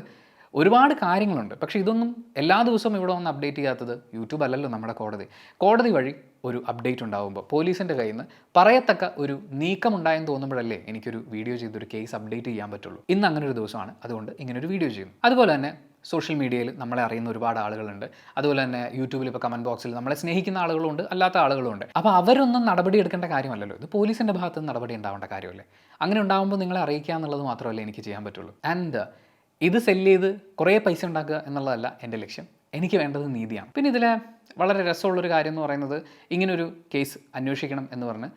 ഒരുപാട് കാര്യങ്ങളുണ്ട്, പക്ഷേ ഇതൊന്നും എല്ലാ ദിവസവും ഇവിടെ വന്ന് അപ്ഡേറ്റ് ചെയ്യാത്തത് യൂട്യൂബ് അല്ലല്ലോ നമ്മുടെ കോടതി. കോടതി വഴി ഒരു അപ്ഡേറ്റ് ഉണ്ടാകുമ്പോൾ പോലീസിൻ്റെ കയ്യിൽ നിന്ന് പറയത്തക്ക ഒരു നീക്കമുണ്ടായെന്ന് തോന്നുമ്പോഴല്ലേ എനിക്കൊരു വീഡിയോ ചെയ്തൊരു കേസ് അപ്ഡേറ്റ് ചെയ്യാൻ പറ്റുള്ളൂ. ഇന്ന് അങ്ങനെ ഒരു ദിവസമാണ്, അതുകൊണ്ട് ഇങ്ങനൊരു വീഡിയോ ചെയ്യുന്നു. അതുപോലെ തന്നെ സോഷ്യൽ മീഡിയയിൽ നമ്മളെ അറിയുന്ന ഒരുപാട് ആളുകളുണ്ട്. അതുപോലെ തന്നെ യൂട്യൂബിൽ ഇപ്പോൾ കമൻറ്റ് ബോക്സിൽ നമ്മളെ സ്നേഹിക്കുന്ന ആളുകളുണ്ട്, അല്ലാത്ത ആളുകളുണ്ട്. അപ്പോൾ അവരൊന്നും നടപടി എടുക്കേണ്ട കാര്യമല്ലല്ലോ, ഇത് പോലീസിൻ്റെ ഭാഗത്ത് നിന്ന് നടപടി ഉണ്ടാവേണ്ട കാര്യമല്ലേ. അങ്ങനെ ഉണ്ടാകുമ്പോൾ നിങ്ങളെ അറിയിക്കുക എന്നുള്ളത് മാത്രമല്ലേ എനിക്ക് ചെയ്യാൻ പറ്റുള്ളൂ. ആൻഡ് ഇത് സെല്ല് ചെയ്ത് കുറേ പൈസ ഉണ്ടാക്കുക എന്നുള്ളതല്ല എൻ്റെ ലക്ഷ്യം. എനിക്ക് വേണ്ടത് നീതിയാണ്. പിന്നെ ഇതിലെ വളരെ രസമുള്ളൊരു കാര്യം എന്ന് പറയുന്നത്, ഇങ്ങനൊരു കേസ് അന്വേഷിക്കണം എന്ന് പറഞ്ഞ്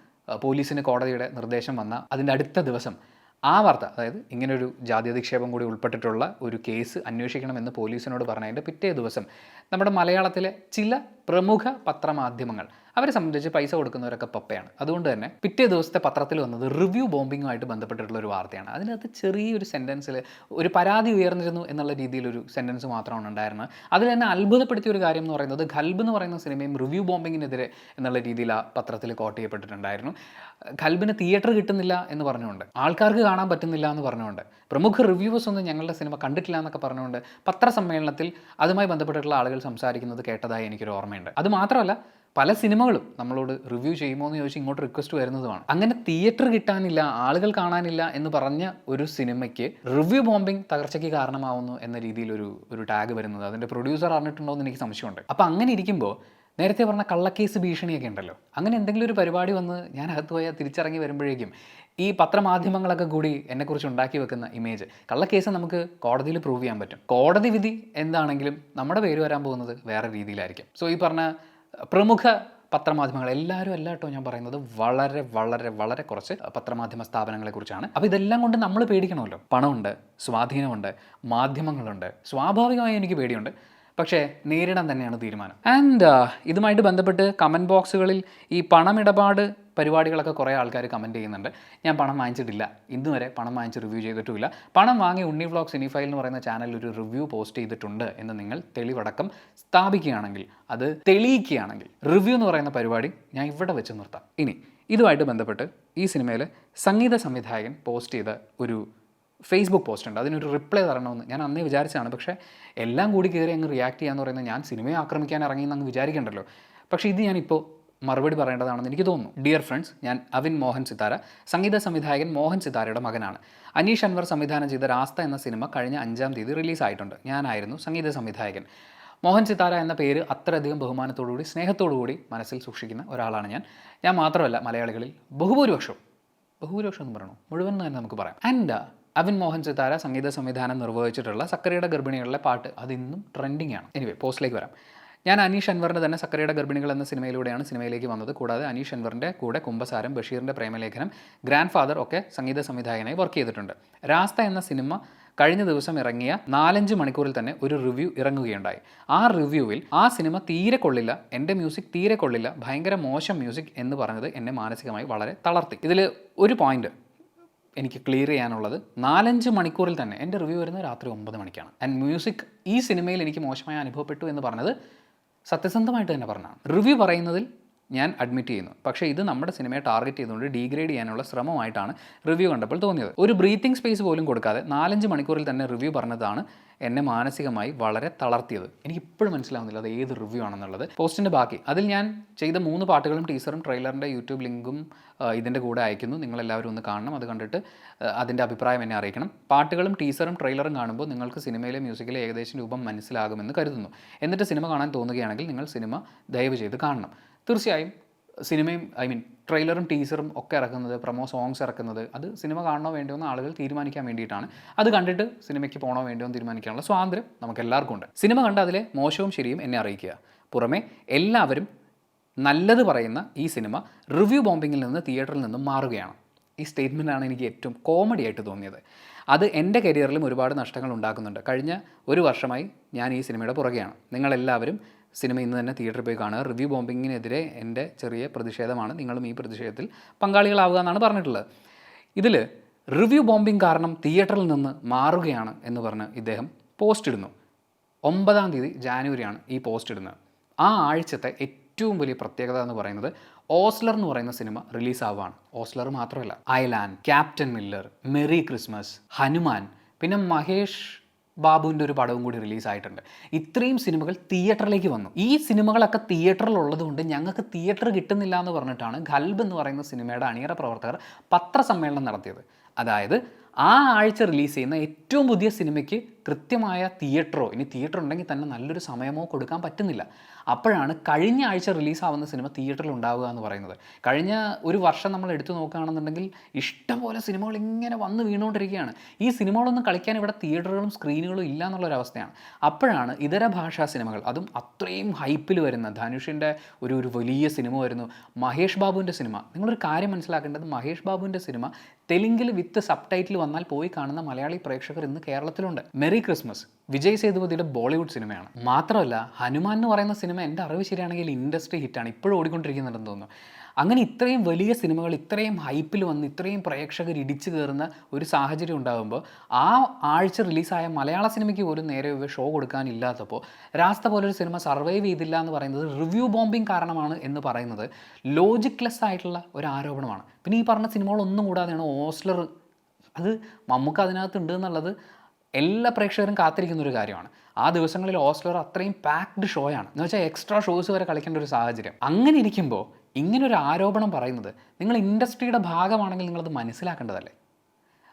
പോലീസിന് കോടതിയുടെ നിർദ്ദേശം വന്ന അതിൻ്റെ അടുത്ത ദിവസം ആ വാർത്ത, അതായത് ഇങ്ങനൊരു ജാതി കൂടി ഉൾപ്പെട്ടിട്ടുള്ള ഒരു കേസ് അന്വേഷിക്കണമെന്ന് പോലീസിനോട് പറഞ്ഞതിൻ്റെ പിറ്റേ ദിവസം നമ്മുടെ മലയാളത്തിലെ ചില പ്രമുഖ പത്രമാധ്യമങ്ങൾ, അവരെ സംബന്ധിച്ച് പൈസ കൊടുക്കുന്നവരൊക്കെ പപ്പയാണ്. അതുകൊണ്ട് തന്നെ പിറ്റേ ദിവസത്തെ പത്രത്തിൽ വന്നത് റിവ്യൂ ബോംബിങ്ങുമായിട്ട് ബന്ധപ്പെട്ടിട്ടുള്ള ഒരു വാർത്തയാണ്. അതിനകത്ത് ചെറിയൊരു സെൻറ്റൻസിൽ ഒരു പരാതി ഉയർന്നിരുന്നു എന്നുള്ള രീതിയിലൊരു സെൻറ്റൻസ് മാത്രമാണ് ഉണ്ടായിരുന്നത്. അതിൽ തന്നെ അത്ഭുതപ്പെടുത്തിയ ഒരു കാര്യം എന്ന് പറയുന്നത്, ഖൽബ് എന്ന് പറയുന്ന സിനിമയും റിവ്യൂ ബോംബിങ്ങിനെതിരെ എന്നുള്ള രീതിയിൽ ആ പത്രത്തിൽ കോട്ട് ചെയ്യപ്പെട്ടിട്ടുണ്ടായിരുന്നു. ഖൽബിന് തിയേറ്റർ കിട്ടുന്നില്ല എന്ന് പറഞ്ഞുകൊണ്ട്, ആൾക്കാർക്ക് കാണാൻ പറ്റുന്നില്ല എന്ന് പറഞ്ഞുകൊണ്ട്, പ്രമുഖ റിവ്യൂവേഴ്സ് ഒന്നും ഞങ്ങളുടെ സിനിമ കണ്ടിട്ടില്ല എന്നൊക്കെ പറഞ്ഞുകൊണ്ട് പത്രസമ്മേളനത്തിൽ അതുമായി ബന്ധപ്പെട്ടിട്ടുള്ള ആളുകൾ സംസാരിക്കുന്നത് കേട്ടതായി എനിക്കൊരു ഓർമ്മയുണ്ട്. അതുമാത്രമല്ല, പല സിനിമകളും നമ്മളോട് റിവ്യൂ ചെയ്യുമോ എന്ന് ചോദിച്ച് ഇങ്ങോട്ട് റിക്വസ്റ്റ് വരുന്നതുമാണ്. അങ്ങനെ തിയേറ്റർ കിട്ടാനില്ല, ആളുകൾ കാണാനില്ല എന്ന് പറഞ്ഞ ഒരു സിനിമയ്ക്ക് റിവ്യൂ ബോംബിംഗ് തകർച്ചയ്ക്ക് കാരണമാവുന്നു എന്ന രീതിയിൽ ഒരു ടാഗ് വരുന്നത് അതിൻ്റെ പ്രൊഡ്യൂസർ അറിഞ്ഞിട്ടുണ്ടോ എന്ന് എനിക്ക് സംശയമുണ്ട്. അപ്പോൾ അങ്ങനെ ഇരിക്കുമ്പോൾ നേരത്തെ പറഞ്ഞ കള്ളക്കേസ് ഭീഷണിയൊക്കെ ഉണ്ടല്ലോ, അങ്ങനെ എന്തെങ്കിലും ഒരു പരിപാടി വന്ന് ഞാൻ അകത്ത് പോയാൽ തിരിച്ചിറങ്ങി വരുമ്പോഴേക്കും ഈ പത്രമാധ്യമങ്ങളൊക്കെ കൂടി എന്നെക്കുറിച്ച് ഉണ്ടാക്കി വെക്കുന്ന ഇമേജ്, കള്ളക്കേസ് നമുക്ക് കോടതിയിൽ പ്രൂവ് ചെയ്യാൻ പറ്റും. കോടതി വിധി എന്താണെങ്കിലും നമ്മുടെ പേര് വരാൻ പോകുന്നത് വേറെ രീതിയിലായിരിക്കും. സോ ഈ പറഞ്ഞ പ്രമുഖ പത്രമാധ്യമങ്ങൾ എല്ലാവരും അല്ല കേട്ടോ ഞാൻ പറയുന്നത്, വളരെ വളരെ വളരെ കുറച്ച് പത്രമാധ്യമ സ്ഥാപനങ്ങളെക്കുറിച്ചാണ്. അപ്പോൾ ഇതെല്ലാം കൊണ്ട് നമ്മൾ പേടിക്കണമല്ലോ. പണമുണ്ട്, സ്വാധീനമുണ്ട്, മാധ്യമങ്ങളുണ്ട്, സ്വാഭാവികമായി എനിക്ക് പേടിയുണ്ട്. പക്ഷേ നേരിടാൻ തന്നെയാണ് തീരുമാനം. ആൻഡ് ഇതുമായിട്ട് ബന്ധപ്പെട്ട് കമൻറ്റ് ബോക്സുകളിൽ ഈ പണമിടപാട് പരിപാടികളൊക്കെ കുറേ ആൾക്കാർ കമൻറ്റ് ചെയ്യുന്നുണ്ട്. ഞാൻ പണം വാങ്ങിച്ചിട്ടില്ല, ഇന്ന് വരെ പണം വാങ്ങിച്ച് റിവ്യൂ ചെയ്തിട്ടുമില്ല. പണം വാങ്ങി ഉണ്ണി വ്ളോഗ്സ് സിനിഫൈൽ എന്ന് പറയുന്ന ചാനലിൽ ഒരു റിവ്യൂ പോസ്റ്റ് ചെയ്തിട്ടുണ്ട് എന്ന് നിങ്ങൾ തെളിവടക്കം സ്ഥാപിക്കുകയാണെങ്കിൽ, അത് തെളിയിക്കുകയാണെങ്കിൽ, റിവ്യൂ എന്ന് പറയുന്ന പരിപാടി ഞാൻ ഇവിടെ വെച്ച് നിർത്താം. ഇനി ഇതുമായിട്ട് ബന്ധപ്പെട്ട് ഈ സിനിമയിൽ സംഗീത സംവിധായകൻ പോസ്റ്റ് ചെയ്ത ഒരു ഫേസ്ബുക്ക് പോസ്റ്റ് ഉണ്ട്, അതിനൊരു റിപ്ലൈ തരണമെന്ന് ഞാൻ അന്നേ വിചാരിച്ചതാണ്. പക്ഷേ എല്ലാം കൂടി കയറി അങ്ങ് റിയാക്ട് ചെയ്യാന്ന് പറയുന്നത് ഞാൻ സിനിമയെ ആക്രമിക്കാൻ ഇറങ്ങിയെന്ന് അങ്ങ് വിചാരിക്കണ്ടല്ലോ. പക്ഷേ ഇത് ഞാനിപ്പോൾ മറുപടി പറയേണ്ടതാണെന്ന് എനിക്ക് തോന്നുന്നു. ഡിയർ ഫ്രണ്ട്സ്, ഞാൻ അവിൻ മോഹൻ സിതാര, സംഗീത സംവിധായകൻ മോഹൻ സിതാരയുടെ മകനാണ്. അനീഷ് അൻവർ സംവിധാനം ചെയ്ത രാസ്ത എന്ന സിനിമ കഴിഞ്ഞ 5-ാം തീയതി റിലീസായിട്ടുണ്ട്. ഞാനായിരുന്നു സംഗീത സംവിധായകൻ. മോഹൻ സിതാര എന്ന പേര് അത്രയധികം ബഹുമാനത്തോടുകൂടി സ്നേഹത്തോടുകൂടി മനസ്സിൽ സൂക്ഷിക്കുന്ന ഒരാളാണ് ഞാൻ മാത്രമല്ല, മലയാളികളിൽ ബഹുഭൂരിപക്ഷം എന്ന് പറയണോ, മുഴുവൻ തന്നെ നമുക്ക് പറയാം. ആൻഡ് അവിൻ മോഹൻ സിതാര സംഗീത സംവിധാനം നിർവഹിച്ചിട്ടുള്ള സക്കറിയുടെ ഗർഭിണികളിലെ പാട്ട് അതിന്നും ട്രെൻഡിങ് ആണ്. എനിവേ പോസ്റ്റിലേക്ക് വരാം. ഞാൻ അനീഷ് അൻവറിൻ്റെ തന്നെ സക്കറിയുടെ ഗർഭിണികൾ എന്ന സിനിമയിലൂടെയാണ് സിനിമയിലേക്ക് വന്നത്. കൂടാതെ അനീഷ് അൻവറിൻ്റെ കൂടെ കുംഭസാരം, ബഷീറിൻ്റെ പ്രേമലേഖനം, ഗ്രാൻഡ് ഫാദർ ഒക്കെ സംഗീത സംവിധായകനായി വർക്ക് ചെയ്തിട്ടുണ്ട്. രാസ്ത എന്ന സിനിമ കഴിഞ്ഞ ദിവസം ഇറങ്ങിയ 4-5 മണിക്കൂറിൽ തന്നെ ഒരു റിവ്യൂ ഇറങ്ങുകയുണ്ടായി. ആ റിവ്യൂവിൽ ആ സിനിമ തീരെ കൊള്ളില്ല, എൻ്റെ മ്യൂസിക് തീരെ കൊള്ളില്ല, ഭയങ്കര മോശം മ്യൂസിക് എന്ന് പറഞ്ഞത് എന്നെ മാനസികമായി വളരെ തളർത്തി. ഇതിൽ ഒരു പോയിന്റ് എനിക്ക് ക്ലിയർ ചെയ്യാനുള്ളത്, 4-5 മണിക്കൂറിൽ തന്നെ എൻ്റെ റിവ്യൂ വരുന്നത് രാത്രി 9 മണിക്കാണ്. ആൻഡ് മ്യൂസിക് ഈ സിനിമയിൽ എനിക്ക് മോശമായി അനുഭവപ്പെട്ടു എന്ന് പറഞ്ഞത് സത്യസന്ധമായിട്ട് തന്നെ പറഞ്ഞാണ്. റിവ്യൂ പറയുന്നതിൽ ഞാൻ അഡ്മിറ്റ് ചെയ്യുന്നു. പക്ഷേ ഇത് നമ്മുടെ സിനിമയെ ടാർഗറ്റ് ചെയ്തുകൊണ്ട് ഡീഗ്രേഡ് ചെയ്യാനുള്ള ശ്രമമായിട്ടാണ് റിവ്യൂ കണ്ടപ്പോൾ തോന്നിയത്. ഒരു ബ്രീത്തിങ് സ്പേസ് പോലും കൊടുക്കാതെ 4-5 മണിക്കൂറിൽ തന്നെ റിവ്യൂ പറഞ്ഞതാണ് എന്നെ മാനസികമായി വളരെ തളർത്തിയത്. എനിക്ക് ഇപ്പോഴും മനസ്സിലാവുന്നില്ല അത് ഏത് റിവ്യൂ ആണെന്നുള്ളത്. പോസ്റ്റിൻ്റെ ബാക്കി അതിൽ ഞാൻ ചെയ്ത 3 പാട്ടുകളും ടീസറും ട്രെയിലറിൻ്റെ യൂട്യൂബ് ലിങ്കും ഇതിൻ്റെ കൂടെ അയക്കുന്നു. നിങ്ങളെല്ലാവരും ഒന്ന് കാണണം. അത് കണ്ടിട്ട് അതിൻ്റെ അഭിപ്രായം എന്നെ അറിയിക്കണം. പാട്ടുകളും ടീസറും ട്രെയിലറും കാണുമ്പോൾ നിങ്ങൾക്ക് സിനിമയിലെ മ്യൂസിക്കിലെ ഏകദേശം രൂപം മനസ്സിലാകുമെന്ന് കരുതുന്നു. എന്നിട്ട് സിനിമ കാണാൻ തോന്നുകയാണെങ്കിൽ നിങ്ങൾ സിനിമ ദയവ് ചെയ്ത് കാണണം. തീർച്ചയായും സിനിമയും ട്രെയിലറും ടീസറും ഒക്കെ ഇറക്കുന്നത്, പ്രൊമോ സോങ്സ് ഇറക്കുന്നത് അത് സിനിമ കാണണോ വേണ്ടോ എന്ന് ആളുകൾ തീരുമാനിക്കാൻ വേണ്ടിയിട്ടാണ്. അത് കണ്ടിട്ട് സിനിമയ്ക്ക് പോകണോ വേണ്ടോ എന്ന് തീരുമാനിക്കാനുള്ള സ്വാതന്ത്ര്യം നമുക്ക് എല്ലാവർക്കും ഉണ്ട്. സിനിമ കണ്ട് അതിലെ മോശവും ശരിയും എന്നെ അറിയിക്കുക. പുറമെ എല്ലാവരും നല്ലത് പറയുന്ന ഈ സിനിമ റിവ്യൂ ബോംബിങ്ങിൽ നിന്ന് തിയേറ്ററിൽ നിന്നും മാറുകയാണ്. ഈ സ്റ്റേറ്റ്മെൻറ്റാണ് എനിക്ക് ഏറ്റവും കോമഡി ആയിട്ട് തോന്നിയത്. അത് എൻ്റെ കരിയറിലും ഒരുപാട് നഷ്ടങ്ങൾ ഉണ്ടാക്കുന്നുണ്ട്. കഴിഞ്ഞ 1 വർഷമായി ഞാൻ ഈ സിനിമയുടെ പുറകെയാണ്. നിങ്ങളെല്ലാവരും സിനിമ ഇന്ന് തന്നെ തിയേറ്ററിൽ പോയി കാണുക. റിവ്യൂ ബോംബിങ്ങിനെതിരെ എൻ്റെ ചെറിയ പ്രതിഷേധമാണ്. നിങ്ങളും ഈ പ്രതിഷേധത്തിൽ പങ്കാളികളാവുക എന്നാണ് പറഞ്ഞിട്ടുള്ളത്. ഇതിൽ റിവ്യൂ ബോംബിങ് കാരണം തിയേറ്ററിൽ നിന്ന് മാറുകയാണ് എന്ന് പറഞ്ഞ് ഇദ്ദേഹം പോസ്റ്റ് ഇടുന്നു. 9-ാം തീയതി ജാനുവരിയാണ് ഈ പോസ്റ്റ് ഇടുന്നത്. ആ ആഴ്ചത്തെ ഏറ്റവും വലിയ പ്രത്യേകത എന്ന് പറയുന്നത് ഓസ്ലർ എന്ന് പറയുന്ന സിനിമ റിലീസാവുകയാണ്. ഓസ്ലർ മാത്രമല്ല, island, captain Miller, merry Christmas, Hanuman, പിന്നെ മഹേഷ് ബാബുവിൻ്റെ ഒരു പടവും കൂടി റിലീസായിട്ടുണ്ട്. ഇത്രയും സിനിമകൾ തിയേറ്ററിലേക്ക് വന്നു. ഈ സിനിമകളൊക്കെ തിയേറ്ററിൽ ഉള്ളതുകൊണ്ട് ഞങ്ങൾക്ക് തിയേറ്റർ കിട്ടുന്നില്ല എന്ന് പറഞ്ഞിട്ടാണ് ഖൽബ് എന്ന് പറയുന്ന സിനിമയുടെ അണിയറ പ്രവർത്തകർ പത്രസമ്മേളനം നടത്തിയത്. അതായത് ആ ആഴ്ച റിലീസ് ചെയ്യുന്ന ഏറ്റവും പുതിയ സിനിമയ്ക്ക് കൃത്യമായ തിയേറ്ററോ, ഇനി തിയേറ്റർ ഉണ്ടെങ്കിൽ തന്നെ നല്ലൊരു സമയമോ കൊടുക്കാൻ പറ്റുന്നില്ല. അപ്പോഴാണ് കഴിഞ്ഞ ആഴ്ച റിലീസാവുന്ന സിനിമ തിയേറ്ററിൽ ഉണ്ടാവുക എന്ന് പറയുന്നത്. കഴിഞ്ഞ 1 വർഷം നമ്മൾ എടുത്തു നോക്കുകയാണെന്നുണ്ടെങ്കിൽ ഇഷ്ടംപോലെ സിനിമകൾ ഇങ്ങനെ വന്ന് വീണുകൊണ്ടിരിക്കുകയാണ്. ഈ സിനിമകളൊന്നും കളിക്കാൻ ഇവിടെ തിയേറ്ററുകളും സ്ക്രീനുകളും ഇല്ല എന്നുള്ളൊരവസ്ഥയാണ്. അപ്പോഴാണ് ഇതര ഭാഷാ സിനിമകൾ, അതും അത്രയും ഹൈപ്പിൽ വരുന്ന ധനുഷിൻ്റെ ഒരു വലിയ സിനിമ വരുന്നു, മഹേഷ് ബാബുവിൻ്റെ സിനിമ. നിങ്ങളൊരു കാര്യം മനസ്സിലാക്കേണ്ടത്, മഹേഷ് ബാബുവിൻ്റെ സിനിമ തെലുങ്കിൽ വിത്ത് സബ് ടൈറ്റിൽ വന്നാൽ പോയി കാണുന്ന മലയാളി പ്രേക്ഷകർ ഇന്ന് കേരളത്തിലുണ്ട്. മെറി ക്രിസ്മസ് വിജയ് സേതുപതിയുടെ ബോളിവുഡ് സിനിമയാണ്. മാത്രമല്ല ഹനുമാൻ എന്ന് പറയുന്ന സിനിമ എൻ്റെ അറിവ് ശരിയാണെങ്കിൽ ഇൻഡസ്ട്രി ഹിറ്റാണ്, ഇപ്പോഴും ഓടിക്കൊണ്ടിരിക്കുന്നുണ്ടെന്ന് തോന്നുന്നു. അങ്ങനെ ഇത്രയും വലിയ സിനിമകൾ ഇത്രയും ഹൈപ്പിൽ വന്ന് ഇത്രയും പ്രേക്ഷകർ ഇടിച്ചു കയറുന്ന ഒരു സാഹചര്യം ഉണ്ടാകുമ്പോൾ ആ ആഴ്ച റിലീസായ മലയാള സിനിമയ്ക്ക് പോലും നേരെ ഷോ കൊടുക്കാനില്ലാത്തപ്പോൾ രാസ്ത പോലൊരു സിനിമ സർവൈവ് ചെയ്തില്ല എന്ന് പറയുന്നത് റിവ്യൂ ബോംബിങ് കാരണമാണ് എന്ന് പറയുന്നത് ലോജിക്ലെസ് ആയിട്ടുള്ള ഒരു ആരോപണമാണ്. പിന്നെ ഈ പറഞ്ഞ സിനിമകളൊന്നും കൂടാതെയാണ് ഓസ്ലർ. അത് നമുക്ക് അതിനകത്ത് ഉണ്ട് എന്നുള്ളത് എല്ലാ പ്രേക്ഷകരും കാത്തിരിക്കുന്നൊരു കാര്യമാണ്. ആ ദിവസങ്ങളിൽ ഓസ്ലർ അത്രയും പാക്ഡ് ഷോയാണ്, എന്ന് വെച്ചാൽ എക്സ്ട്രാ ഷോസ് വരെ കളിക്കേണ്ട ഒരു സാഹചര്യം. അങ്ങനെ ഇരിക്കുമ്പോൾ ഇങ്ങനൊരു ആരോപണം പറയുന്നത്, നിങ്ങൾ ഇൻഡസ്ട്രിയുടെ ഭാഗമാണെങ്കിൽ നിങ്ങളത് മനസ്സിലാക്കേണ്ടതല്ലേ?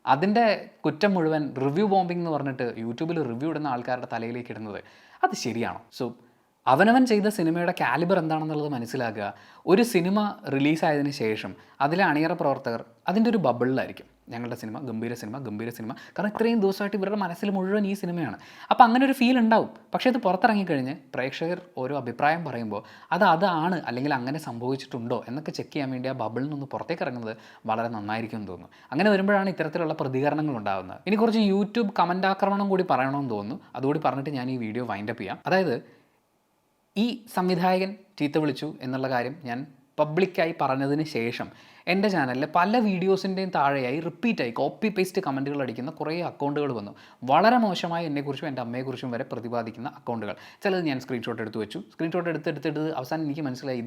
അതിൻ്റെ കുറ്റം മുഴുവൻ റിവ്യൂ ബോംബിംഗ് എന്ന് പറഞ്ഞിട്ട് യൂട്യൂബിൽ റിവ്യൂ ഇടുന്ന ആൾക്കാരുടെ തലയിലേക്ക് ഇടുന്നത് അത് ശരിയാണോ? സോ അവനവൻ ചെയ്ത സിനിമയുടെ കാലിബർ എന്താണെന്നുള്ളത് മനസ്സിലാക്കുക. ഒരു സിനിമ റിലീസായതിനു ശേഷം അതിലെ അണിയറ പ്രവർത്തകർ അതിൻ്റെ ഒരു ബബിളിലായിരിക്കും. ഞങ്ങളുടെ സിനിമ ഗംഭീര സിനിമ ഗംഭീര സിനിമ, കാരണം ഇത്രയും ദിവസമായിട്ട് ഇവരുടെ മനസ്സിൽ മുഴുവൻ ഈ സിനിമയാണ്. അപ്പോൾ അങ്ങനെ ഒരു ഫീൽ ഉണ്ടാവും. പക്ഷേ ഇത് പുറത്തിറങ്ങിക്കഴിഞ്ഞ് പ്രേക്ഷകർ ഓരോ അഭിപ്രായം പറയുമ്പോൾ അതാണ് അല്ലെങ്കിൽ അങ്ങനെ സംഭവിച്ചിട്ടുണ്ടോ എന്നൊക്കെ ചെക്ക് ചെയ്യാൻ വേണ്ടി ആ ബബിളിൽ നിന്ന് പുറത്തേക്ക് ഇറങ്ങുന്നത് വളരെ നന്നായിരിക്കും എന്ന് തോന്നുന്നു. അങ്ങനെ വരുമ്പോഴാണ് ഇത്തരത്തിലുള്ള പ്രതികരണങ്ങൾ ഉണ്ടാകുന്നത്. ഇനി കുറച്ച് യൂട്യൂബ് കമൻ്റ് ആക്രമണം കൂടി പറയണമെന്ന് തോന്നുന്നു. അതുകൂടി പറഞ്ഞിട്ട് ഞാൻ ഈ വീഡിയോ വൈൻഡപ്പ് ചെയ്യാം. അതായത് ഈ സംവിധായകൻ ചീത്ത വിളിച്ചു എന്നുള്ള കാര്യം ഞാൻ പബ്ലിക്കായി പറഞ്ഞതിന് ശേഷം എൻ്റെ ചാനലിൽ പല വീഡിയോസിൻ്റെയും താഴെയായി റിപ്പീറ്റായി കോപ്പി പേസ്റ്റ് കമൻറ്റുകൾ അടിക്കുന്ന കുറേ അക്കൗണ്ടുകൾ വന്നു. വളരെ മോശമായി എന്നെക്കുറിച്ചും എൻ്റെ അമ്മയെക്കുറിച്ചും വരെ പ്രതിപാദിക്കുന്ന അക്കൗണ്ടുകൾ. ചിലത് ഞാൻ സ്ക്രീൻഷോട്ട് എടുത്ത് വെച്ചു. സ്ക്രീൻഷോട്ട് എടുത്തിട്ട് അവസാനം എനിക്ക് മനസ്സിലായി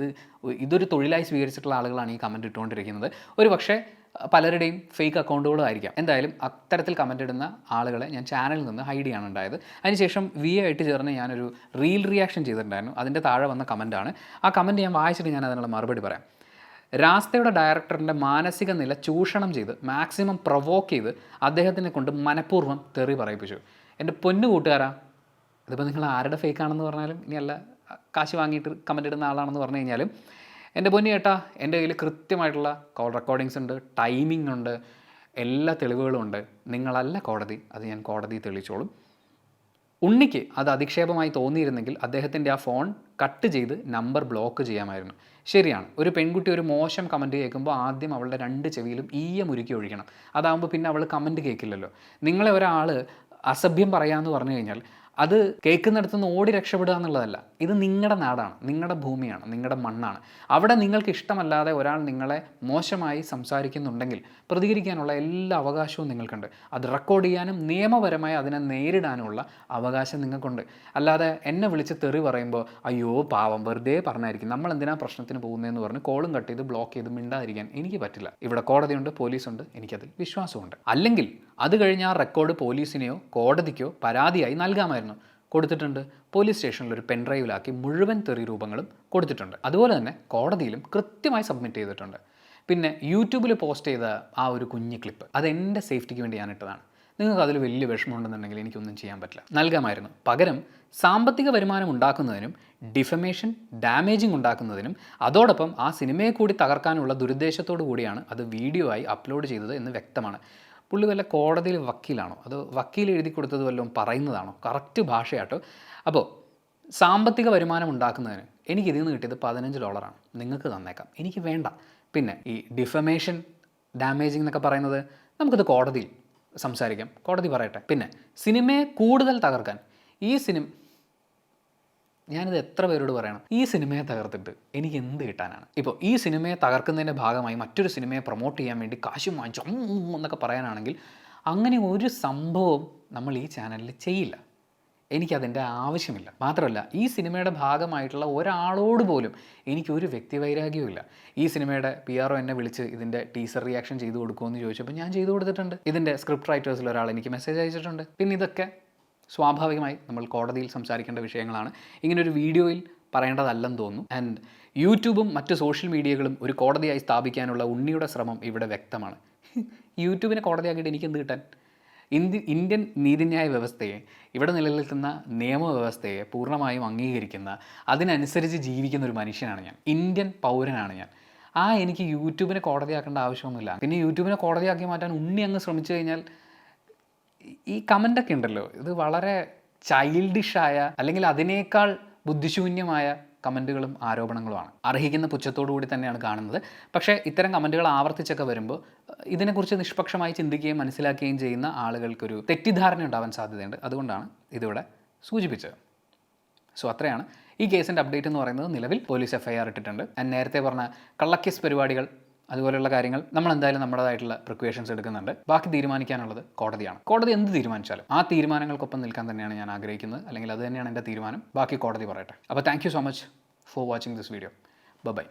ഇതൊരു തൊഴിലായി സ്വീകരിച്ചിട്ടുള്ള ആളുകളാണ് ഈ കമൻറ്റ് ഇട്ടുകൊണ്ടിരിക്കുന്നത്. ഒരു പക്ഷേ പലരുടെയും ഫേക്ക് അക്കൗണ്ടുകളും ആയിരിക്കാം. എന്തായാലും അത്തരത്തിൽ കമൻ്റ് ഇടുന്ന ആളുകളെ ഞാൻ ചാനലിൽ നിന്ന് ഹൈഡ് ചെയ്യാണ് ഉണ്ടായത്. അതിനുശേഷം ആയിട്ട് ചേർന്ന് ഞാനൊരു റീൽ റിയാക്ഷൻ ചെയ്തിട്ടുണ്ടായിരുന്നു. അതിൻ്റെ താഴെ വന്ന കമൻറ്റാണ്. ആ കമൻറ്റ് ഞാൻ വായിച്ചിട്ട് ഞാൻ അതിനുള്ള മറുപടി പറയാം. രാസ്തയുടെ ഡയറക്ടറിൻ്റെ മാനസിക നില ചൂഷണം ചെയ്ത് മാക്സിമം പ്രൊവോക്ക് ചെയ്ത് അദ്ദേഹത്തിനെ കൊണ്ട് മനഃപൂർവ്വം തെറി പറയിപ്പിച്ചു. എൻ്റെ പൊന്നു കൂട്ടുകാരാ, ഇതിപ്പോൾ നിങ്ങൾ ആരുടെ ഫേക്കാണെന്ന് പറഞ്ഞാലും ഇനിയല്ല കാശ് വാങ്ങിയിട്ട് കമൻ്റ് ഇടുന്ന ആളാണെന്ന് പറഞ്ഞു കഴിഞ്ഞാലും എൻ്റെ പൊന്നു ചേട്ടാ, എൻ്റെ കയ്യിൽ കൃത്യമായിട്ടുള്ള കോൾ റെക്കോർഡിങ്സ് ഉണ്ട്, ടൈമിംഗ് ഉണ്ട്, എല്ലാ തെളിവുകളും ഉണ്ട്, നിങ്ങളല്ല കോടതി, അത് ഞാൻ കോടതി തെളിയിച്ചോളും. ഉണ്ണിക്ക് അത് അധിക്ഷേപമായി തോന്നിയിരുന്നെങ്കിൽ അദ്ദേഹത്തിൻ്റെ ആ ഫോൺ കട്ട് ചെയ്ത് നമ്പർ ബ്ലോക്ക് ചെയ്യാമായിരുന്നു. ശരിയാണ്, ഒരു പെൺകുട്ടി ഒരു മോശം കമൻറ്റ് കേൾക്കുമ്പോൾ ആദ്യം അവളുടെ 2 ചെവിയിലും മുരുക്കി ഒഴിക്കണം. അതാകുമ്പോൾ പിന്നെ അവൾ കമൻറ്റ് കേൾക്കില്ലല്ലോ. നിങ്ങളെ ഒരാൾ അസഭ്യം പറയാമെന്ന് പറഞ്ഞു കഴിഞ്ഞാൽ അത് കേൾക്കുന്നിടത്തു നിന്ന് ഓടി രക്ഷപ്പെടുക എന്നുള്ളതല്ല. ഇത് നിങ്ങളുടെ നാടാണ്, നിങ്ങളുടെ ഭൂമിയാണ്, നിങ്ങളുടെ മണ്ണാണ്. അവിടെ നിങ്ങൾക്ക് ഇഷ്ടമല്ലാതെ ഒരാൾ നിങ്ങളെ മോശമായി സംസാരിക്കുന്നുണ്ടെങ്കിൽ പ്രതികരിക്കാനുള്ള എല്ലാ അവകാശവും നിങ്ങൾക്കുണ്ട്. അത് റെക്കോർഡ് ചെയ്യാനും നിയമപരമായി അതിനെ നേരിടാനുള്ള അവകാശം നിങ്ങൾക്കുണ്ട്. അല്ലാതെ എന്നെ വിളിച്ച് തെറി പറയുമ്പോൾ അയ്യോ പാവം വെറുതെ പറഞ്ഞായിരിക്കും, നമ്മൾ എന്തിനാ പ്രശ്നത്തിന് പോകുന്നതെന്ന് പറഞ്ഞ് കോളും കട്ട് ചെയ്ത് ബ്ലോക്ക് ചെയ്ത് മിണ്ടാതിരിക്കാൻ എനിക്ക് പറ്റില്ല. ഇവിടെ കോടതിയുണ്ട്, പോലീസുണ്ട്, എനിക്കതിൽ വിശ്വാസമുണ്ട്. അല്ലെങ്കിൽ അത് കഴിഞ്ഞ് ആ റെക്കോർഡ് പോലീസിനെയോ കോടതിക്കോ പരാതിയായി നൽകാമായിരുന്നു. കൊടുത്തിട്ടുണ്ട്. പോലീസ് സ്റ്റേഷനിൽ ഒരു പെൻഡ്രൈവിലാക്കി മുഴുവൻ തെറി രൂപങ്ങളും കൊടുത്തിട്ടുണ്ട്. അതുപോലെ തന്നെ കോടതിയിലും കൃത്യമായി സബ്മിറ്റ് ചെയ്തിട്ടുണ്ട്. പിന്നെ യൂട്യൂബിൽ പോസ്റ്റ് ചെയ്ത ആ ഒരു കുഞ്ഞു ക്ലിപ്പ് അത് എൻ്റെ സേഫ്റ്റിക്ക് വേണ്ടി ഞാൻ ഇട്ടതാണ്. നിങ്ങൾക്ക് അതിൽ വലിയ വിഷമമുണ്ടെന്നുണ്ടെങ്കിൽ എനിക്കൊന്നും ചെയ്യാൻ പറ്റില്ല. നൽകാമായിരുന്നു. പകരം സാമ്പത്തിക വരുമാനം ഉണ്ടാക്കുന്നതിനും ഡിഫമേഷൻ ഡാമേജിങ് ഉണ്ടാക്കുന്നതിനും അതോടൊപ്പം ആ സിനിമയെ കൂടി തകർക്കാനുള്ള ദുരുദ്ദേശത്തോടു കൂടിയാണ് അത് വീഡിയോ ആയി അപ്ലോഡ് ചെയ്തത് എന്ന് വ്യക്തമാണ്. പുള്ളി വല്ല കോടതിയിൽ വക്കീലാണോ, അത് വക്കീൽ എഴുതി കൊടുത്തത് വല്ലതും പറയുന്നതാണോ? കറക്റ്റ് ഭാഷയാട്ടോ. അപ്പോൾ സാമ്പത്തിക വരുമാനം ഉണ്ടാക്കുന്നതിന് എനിക്കിതിൽ നിന്ന് കിട്ടിയത് $15 നിങ്ങൾക്ക് തന്നേക്കാം, എനിക്ക് വേണ്ട. പിന്നെ ഈ ഡിഫമേഷൻ ഡാമേജിങ് എന്നൊക്കെ പറയുന്നത് നമുക്കത് കോടതിയിൽ സംസാരിക്കാം, കോടതി പറയട്ടെ. പിന്നെ സിനിമയെ കൂടുതൽ തകർക്കാൻ ഞാനിത് എത്ര പേരോട് പറയണം? ഈ സിനിമയെ തകർത്തിട്ട് എനിക്ക് എന്ത് കിട്ടാനാണ്? ഇപ്പോൾ ഈ സിനിമയെ തകർക്കുന്നതിൻ്റെ ഭാഗമായി മറ്റൊരു സിനിമയെ പ്രൊമോട്ട് ചെയ്യാൻ വേണ്ടി കാശും വാങ്ങിച്ചു എന്നൊക്കെ പറയാനാണെങ്കിൽ അങ്ങനെ ഒരു സംഭവം നമ്മൾ ഈ ചാനലിൽ ചെയ്യില്ല. എനിക്കതിൻ്റെ ആവശ്യമില്ല. മാത്രമല്ല ഈ സിനിമയുടെ ഭാഗമായിട്ടുള്ള ഒരാളോട് പോലും എനിക്കൊരു വ്യക്തിവൈരാഗ്യവും ഇല്ല. ഈ സിനിമയുടെ PRO എന്നെ വിളിച്ച് ഇതിൻ്റെ ടീസർ റിയാക്ഷൻ ചെയ്തു കൊടുക്കുമെന്ന് ചോദിച്ചപ്പോൾ ഞാൻ ചെയ്തു കൊടുത്തിട്ടുണ്ട്. ഇതിൻ്റെ സ്ക്രിപ്റ്റ് റൈറ്റേഴ്സിൽ ഒരാൾ എനിക്ക് മെസ്സേജ് അയച്ചിട്ടുണ്ട്. പിന്നെ ഇതൊക്കെ സ്വാഭാവികമായി നമ്മൾ കോടതിയിൽ സംസാരിക്കേണ്ട വിഷയങ്ങളാണ്. ഇങ്ങനൊരു വീഡിയോയിൽ പറയേണ്ടതല്ലെന്ന് തോന്നുന്നു. ആൻഡ് യൂട്യൂബും മറ്റ് സോഷ്യൽ മീഡിയകളും ഒരു കോടതിയായി സ്ഥാപിക്കാനുള്ള ഉണ്ണിയുടെ ശ്രമം ഇവിടെ വ്യക്തമാണ്. യൂട്യൂബിനെ കോടതിയാക്കിയിട്ട് എനിക്കെന്ത് കിട്ടാൻ? ഇന്ത്യൻ നീതിന്യായ വ്യവസ്ഥയെ, ഇവിടെ നിലനിൽക്കുന്ന നിയമവ്യവസ്ഥയെ പൂർണ്ണമായും അംഗീകരിക്കുന്ന, അതിനനുസരിച്ച് ജീവിക്കുന്ന ഒരു മനുഷ്യനാണ് ഞാൻ, ഇന്ത്യൻ പൗരനാണ് ഞാൻ. എനിക്ക് യൂട്യൂബിനെ കോടതിയാക്കേണ്ട ആവശ്യമൊന്നുമില്ല. പിന്നെ യൂട്യൂബിനെ കോടതിയാക്കി മാറ്റാൻ ഉണ്ണി അങ്ങ് ശ്രമിച്ചു കഴിഞ്ഞാൽ ഈ കമൻ്റൊക്കെ ഉണ്ടല്ലോ, ഇത് വളരെ ചൈൽഡിഷായ അല്ലെങ്കിൽ അതിനേക്കാൾ ബുദ്ധിശൂന്യമായ കമൻറ്റുകളും ആരോപണങ്ങളുമാണ്. അർഹിക്കുന്ന പുച്ഛത്തോടു കൂടി തന്നെയാണ് കാണുന്നത്. പക്ഷേ ഇത്തരം കമൻറ്റുകൾ ആവർത്തിച്ചൊക്കെ വരുമ്പോൾ ഇതിനെക്കുറിച്ച് നിഷ്പക്ഷമായി ചിന്തിക്കുകയും മനസ്സിലാക്കുകയും ചെയ്യുന്ന ആളുകൾക്കൊരു തെറ്റിദ്ധാരണ ഉണ്ടാവാൻ സാധ്യതയുണ്ട്. അതുകൊണ്ടാണ് ഇതിവിടെ സൂചിപ്പിച്ചത്. സോ അത്രയാണ് ഈ കേസിൻ്റെ അപ്ഡേറ്റ് എന്ന് പറയുന്നത്. നിലവിൽ പോലീസ് FIR ഇട്ടിട്ടുണ്ട്. ഞാൻ നേരത്തെ പറഞ്ഞ കള്ളക്കേസ് പരിപാടികൾ അതുപോലെയുള്ള കാര്യങ്ങൾ നമ്മൾ എന്തായാലും നമ്മുടേതായിട്ടുള്ള പ്രിക്വേഷൻസ് എടുക്കുന്നുണ്ട്. ബാക്കി തീരുമാനിക്കാനുള്ളത് കോടതിയാണ്. കോടതി എന്ത് തീരുമാനിച്ചാലും ആ തീരുമാനങ്ങൾക്കൊപ്പം നിൽക്കാൻ തന്നെയാണ് ഞാൻ ആഗ്രഹിക്കുന്നത്. അല്ലെങ്കിൽ അത് തന്നെയാണ് എൻ്റെ തീരുമാനം. ബാക്കി കോടതി പറയട്ടെ. അപ്പോൾ thank you so much for watching this video. By.